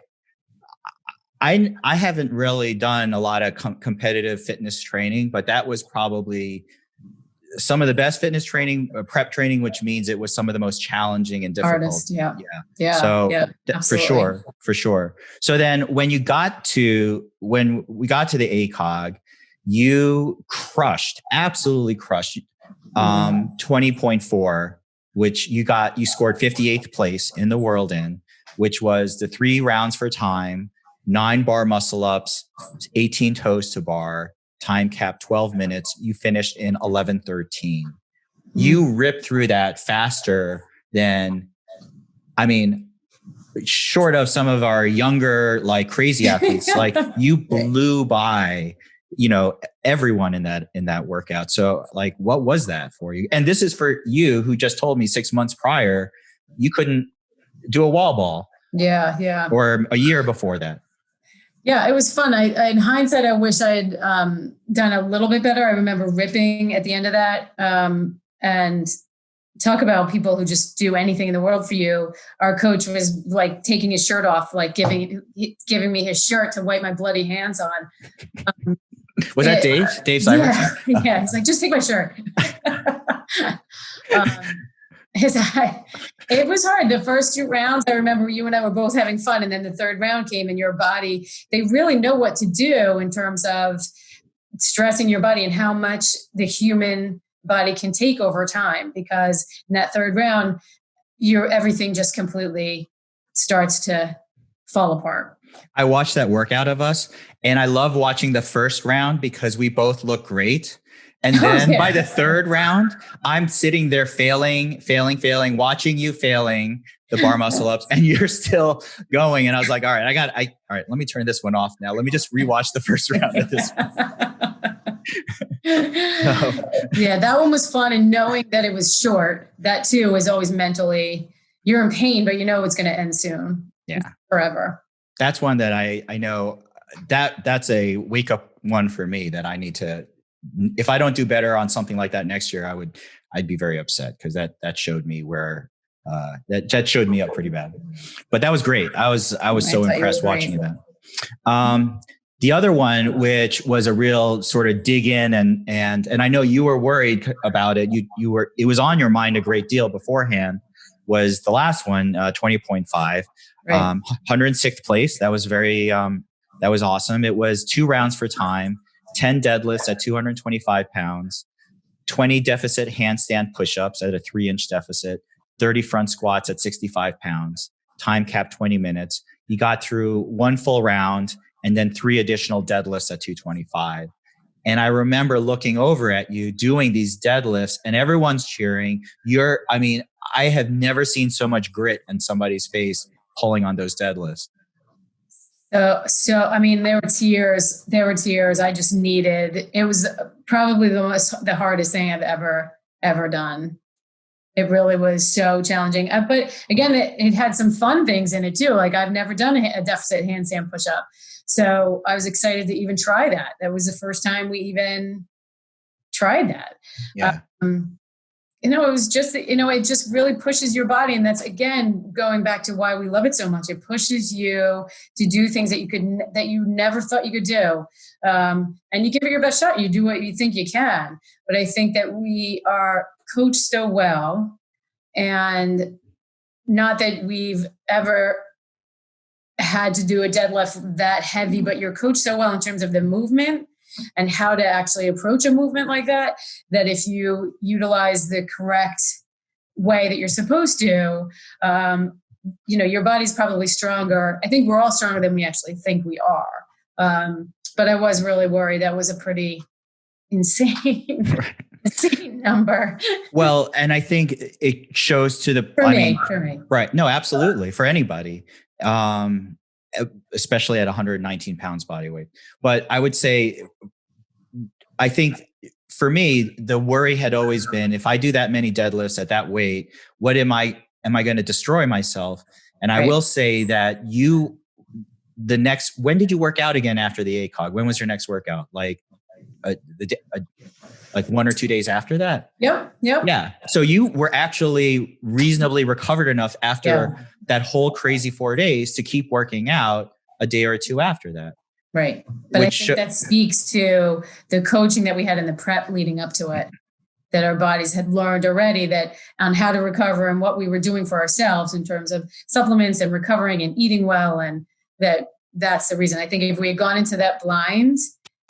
haven't really done a lot of competitive fitness training, but that was probably some of the best fitness training, prep training, which means it was some of the most challenging and difficult. Hardest, yeah. So for sure. So then when we got to the AGOQ, you absolutely crushed, 20.4, which you scored 58th place in the world in, which was the 3 rounds for time, 9 bar muscle ups, 18 toes to bar, time cap 12 minutes. You finished in 11:13. You ripped through that faster than, short of some of our younger, like, crazy athletes. Like, you blew by, everyone in that workout. So, like, what was that for you? And this is for you, who just told me 6 months prior you couldn't do a wall ball. Yeah. Or a year before that. Yeah, it was fun. In hindsight, I wish I had done a little bit better. I remember ripping at the end of that. And talk about people who just do anything in the world for you. Our coach was like taking his shirt off, like giving me his shirt to wipe my bloody hands on. Was that Dave? Dave Cybers? Yeah. He's like, just take my shirt. It was hard. The first 2 rounds, I remember you and I were both having fun. And then the 3rd round came, and your body, they really know what to do in terms of stressing your body and how much the human body can take over time. Because in that 3rd round, everything just completely starts to fall apart. I watched that workout of us, and I love watching the first round because we both look great. And then by the 3rd round, I'm sitting there failing, watching you failing the bar muscle ups, and you're still going. And I was like, all right, all right, let me turn this one off now. Let me just rewatch the first round of this one. Yeah, that one was fun. And knowing that it was short, that too was always mentally, you're in pain, but it's going to end soon. Yeah. Forever. That's one that I know that's a wake up one for me, that I need to, if I don't do better on something like that next year, I'd be very upset, because that showed me where that showed me up pretty bad. But that was great. I was so impressed watching that. The other one, which was a real sort of dig in, and I know you were worried about it. It was on your mind a great deal beforehand, was the last one, 20.5, right. 106th place. That was that was awesome. It was 2 rounds for time, 10 deadlifts at 225 pounds, 20 deficit handstand push-ups at a 3-inch deficit, 30 front squats at 65 pounds, time cap 20 minutes. You got through 1 full round and then 3 additional deadlifts at 225. And I remember looking over at you doing these deadlifts, and everyone's cheering. I have never seen so much grit in somebody's face pulling on those deadlifts. So there were tears. I just it was probably the hardest thing I've ever done. It really was so challenging. But again, it had some fun things in it too. Like, I've never done a deficit handstand push-up. So I was excited to even try that. That was the first time we even tried that. Yeah. It was just, it just really pushes your body. And that's, again, going back to why we love it so much. It pushes you to do things that you never thought you could do. And you give it your best shot. You do what you think you can. But I think that we are coached so well, and not that we've ever had to do a deadlift that heavy, but you're coached so well in terms of the movement and how to actually approach a movement like that, that if you utilize the correct way that you're supposed to, your body's probably stronger. I think we're all stronger than we actually think we are. But I was really worried. That was a pretty insane number. Well, and I think it shows to the, for me. Right. No, absolutely. For anybody. Especially at 119 pounds body weight. But I would say, I think for me, the worry had always been, if I do that many deadlifts at that weight, what am I going to destroy myself? And I will say that when did you work out again after the AGOQ? When was your next workout? Like 1 or 2 days after that? Yep. Yeah. So you were actually reasonably recovered enough after that whole crazy 4 days to keep working out a day or two after that. Right. But I think that speaks to the coaching that we had in the prep leading up to it, that our bodies had learned already that on how to recover and what we were doing for ourselves in terms of supplements and recovering and eating well. And that's the reason. I think if we had gone into that blind,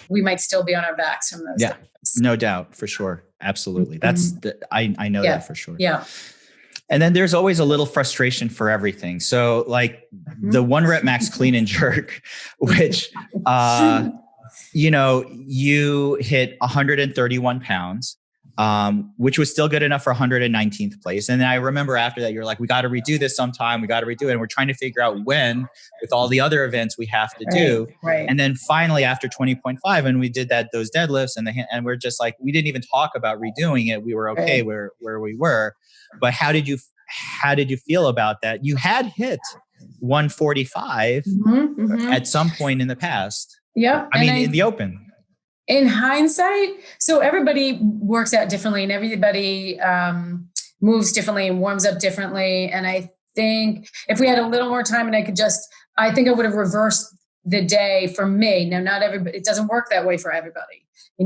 we might still be on our backs from those. Yeah, no doubt, for sure. Absolutely. I know that for sure. Yeah. And then there's always a little frustration for everything. So like the 1 rep max clean and jerk, which, you hit 131 pounds, which was still good enough for 119th place. And then I remember after that, you're like, we got to redo this sometime. We got to redo it. And we're trying to figure out when, with all the other events we have to do. Right. And then finally after 20.5, and we did those deadlifts and we're just like, we didn't even talk about redoing it. We were okay where we were. But how did you feel about that? You had hit 145 at some point in the past. Yeah. I mean, in the open. In hindsight, so everybody works out differently and everybody moves differently and warms up differently. And I think if we had a little more time and I think I would have reversed the day for me. Now, not everybody, it doesn't work that way for everybody.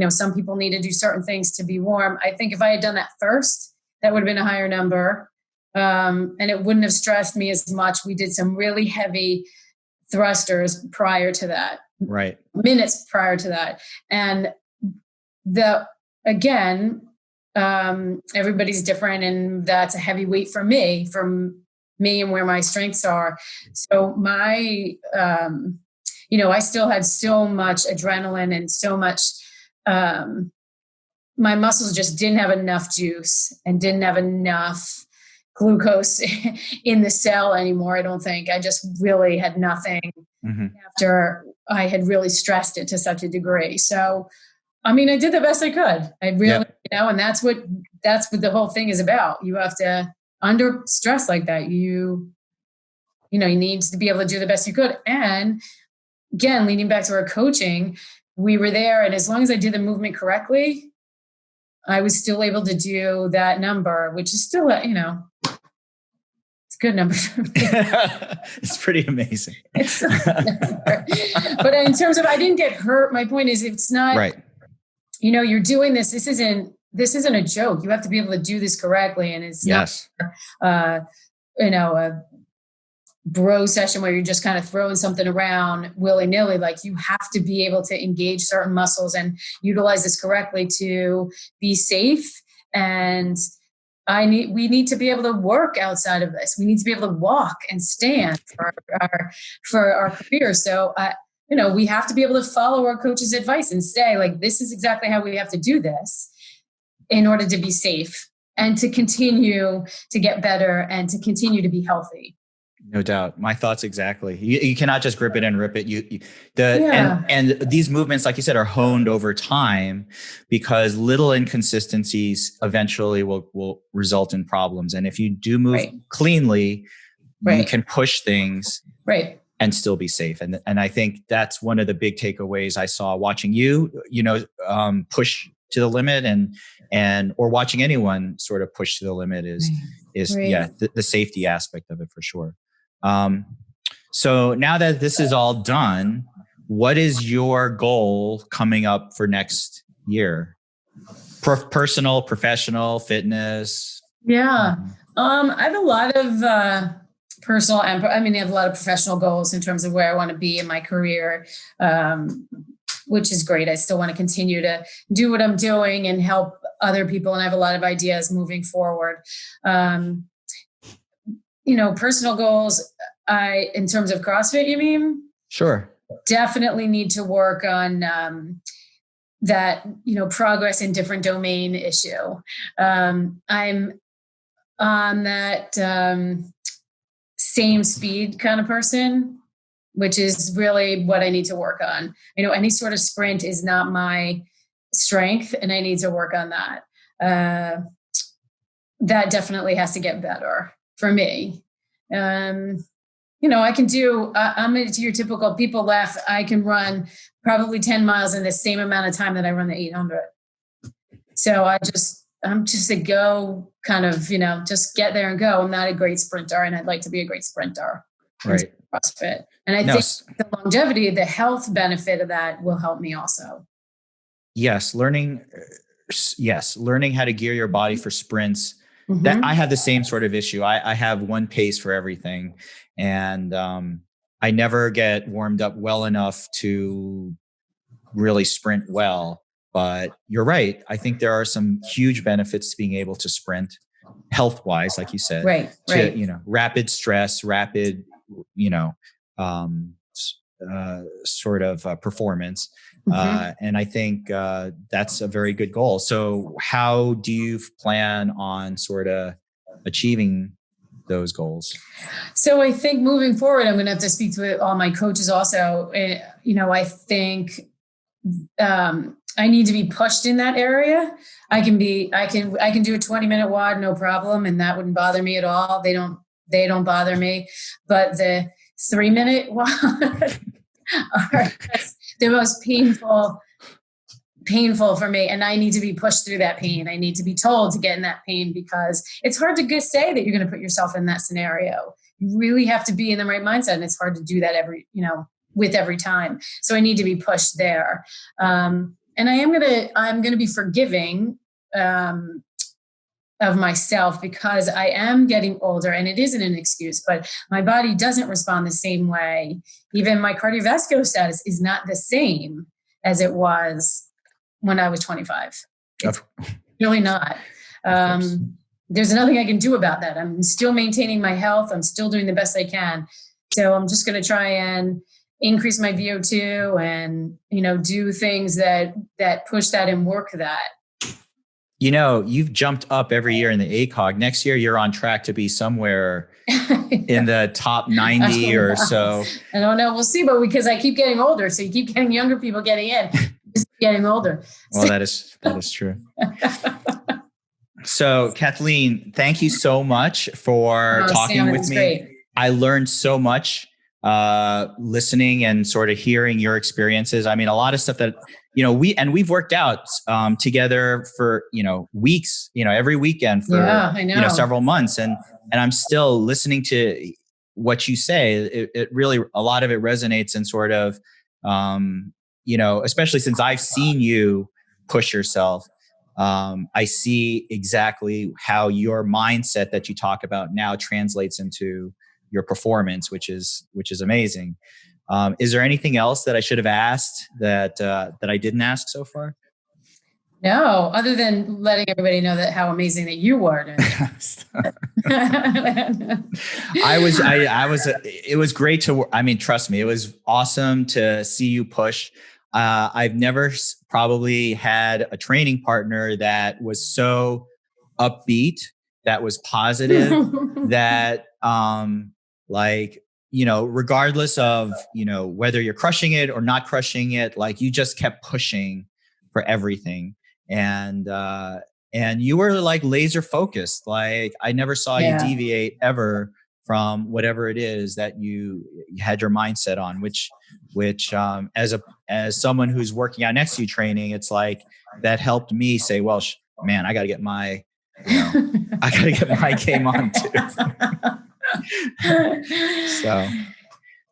Some people need to do certain things to be warm. I think if I had done that first, that would have been a higher number. And it wouldn't have stressed me as much. We did some really heavy thrusters prior to that. Right. Minutes prior to that. And everybody's different. And that's a heavy weight for me and where my strengths are. So I still had so much adrenaline and so much, my muscles just didn't have enough juice and didn't have enough glucose in the cell anymore. I don't think. I just really had nothing after I had really stressed it to such a degree. So, I mean, I did the best I could. I really, and that's what the whole thing is about. You have to, under stress like that, you need to be able to do the best you could. And again, leading back to our coaching, we were there. And as long as I did the movement correctly, I was still able to do that number, which is still, it's a good number for me. It's pretty amazing. It's a good number. But in terms of, I didn't get hurt. My point is, it's not, right. You're doing this. This isn't a joke. You have to be able to do this correctly. And it's not, a bro session where you're just kind of throwing something around willy-nilly. Like, you have to be able to engage certain muscles and utilize this correctly to be safe. And we need to be able to work outside of this. We need to be able to walk and stand for our career. So, we have to be able to follow our coach's advice and say, like, this is exactly how we have to do this in order to be safe and to continue to get better and to continue to be healthy. No doubt. My thoughts exactly. You cannot just grip it and rip it. And these movements, like you said, are honed over time, because little inconsistencies eventually will result in problems. And if you do move cleanly, you can push things and still be safe. And I think that's one of the big takeaways I saw watching you, push to the limit or watching anyone sort of push to the limit is the safety aspect of it for sure. So now that this is all done, what is your goal coming up for next year? Personal, professional, fitness? Yeah. I have a lot of personal and I have a lot of professional goals in terms of where I want to be in my career, which is great. I still want to continue to do what I'm doing and help other people. And I have a lot of ideas moving forward. Personal goals, in terms of CrossFit, you mean? Sure. Definitely need to work on that, progress in different domain issue. I'm on that same speed kind of person, which is really what I need to work on. Any sort of sprint is not my strength, and I need to work on that. That definitely has to get better for me. I can do, I'm your typical people laugh. I can run probably 10 miles in the same amount of time that I run the 800. So I'm just a go kind of, just get there and go. I'm not a great sprinter, and I'd like to be a great sprinter. Right. CrossFit. And I think the longevity, the health benefit of that will help me also. Yes. Learning how to gear your body for sprints. That I have the same sort of issue. I have one pace for everything. And I never get warmed up well enough to really sprint well. But you're right. I think there are some huge benefits to being able to sprint health-wise, like you said. Right. Rapid stress, rapid, sort of performance. And I think that's a very good goal. So how do you plan on sort of achieving those goals? So I think moving forward, I'm going to have to speak to all my coaches also. I think I need to be pushed in that area. I can do a 20-minute WOD, no problem. And that wouldn't bother me at all. They don't bother me, but the 3-minute WOD are the most painful for me. And I need to be pushed through that pain. I need to be told to get in that pain, because it's hard to say that you're going to put yourself in that scenario. You really have to be in the right mindset. And it's hard to do that with every time. So I need to be pushed there. And I'm going to be forgiving of myself, because I am getting older, and it isn't an excuse, but my body doesn't respond the same way. Even my cardiovascular status is not the same as it was when I was 25. It's really not. There's nothing I can do about that. I'm still maintaining my health. I'm still doing the best I can. So I'm just going to try and increase my VO2 and, do things that push that and work that. You've jumped up every year in the AGOQ. Next year, you're on track to be somewhere in the top 90 or so. I don't know. We'll see, but because I keep getting older, so you keep getting younger people getting in, just getting older. Well, that is true. So, Kathleen, thank you so much for talking Sam, with me. Great. I learned so much listening and sort of hearing your experiences. A lot of stuff that we've worked out together for, weeks, every weekend for, several months. And I'm still listening to what you say. It really, a lot of it resonates, and sort of, especially since I've seen you push yourself. I see exactly how your mindset that you talk about now translates into your performance, which is amazing. Is there anything else that I should have asked that I didn't ask so far? No, other than letting everybody know that how amazing that you were. It was great to, trust me, it was awesome to see you push. I've never probably had a training partner that was so upbeat, that was positive, that, regardless of, whether you're crushing it or not crushing it, like you just kept pushing for everything. And you were like laser focused. Like I never saw you deviate ever from whatever it is that you had your mindset on, which as someone who's working out next to you training, it's like that helped me say, well, man, I got to get my game on too. So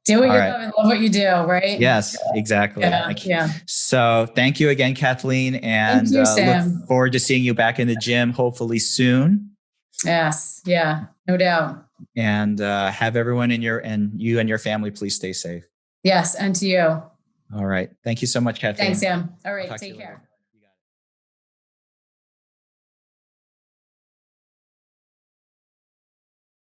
do what you love and love what you do, right? Yes, exactly. Yeah. So thank you again, Kathleen, and Thank you, Sam. Look forward to seeing you back in the gym, hopefully soon. Yes. Yeah. No doubt. And have everyone you and your family please stay safe. Yes. And to you. All right. Thank you so much, Kathleen. Thanks, Sam. All right. Take care.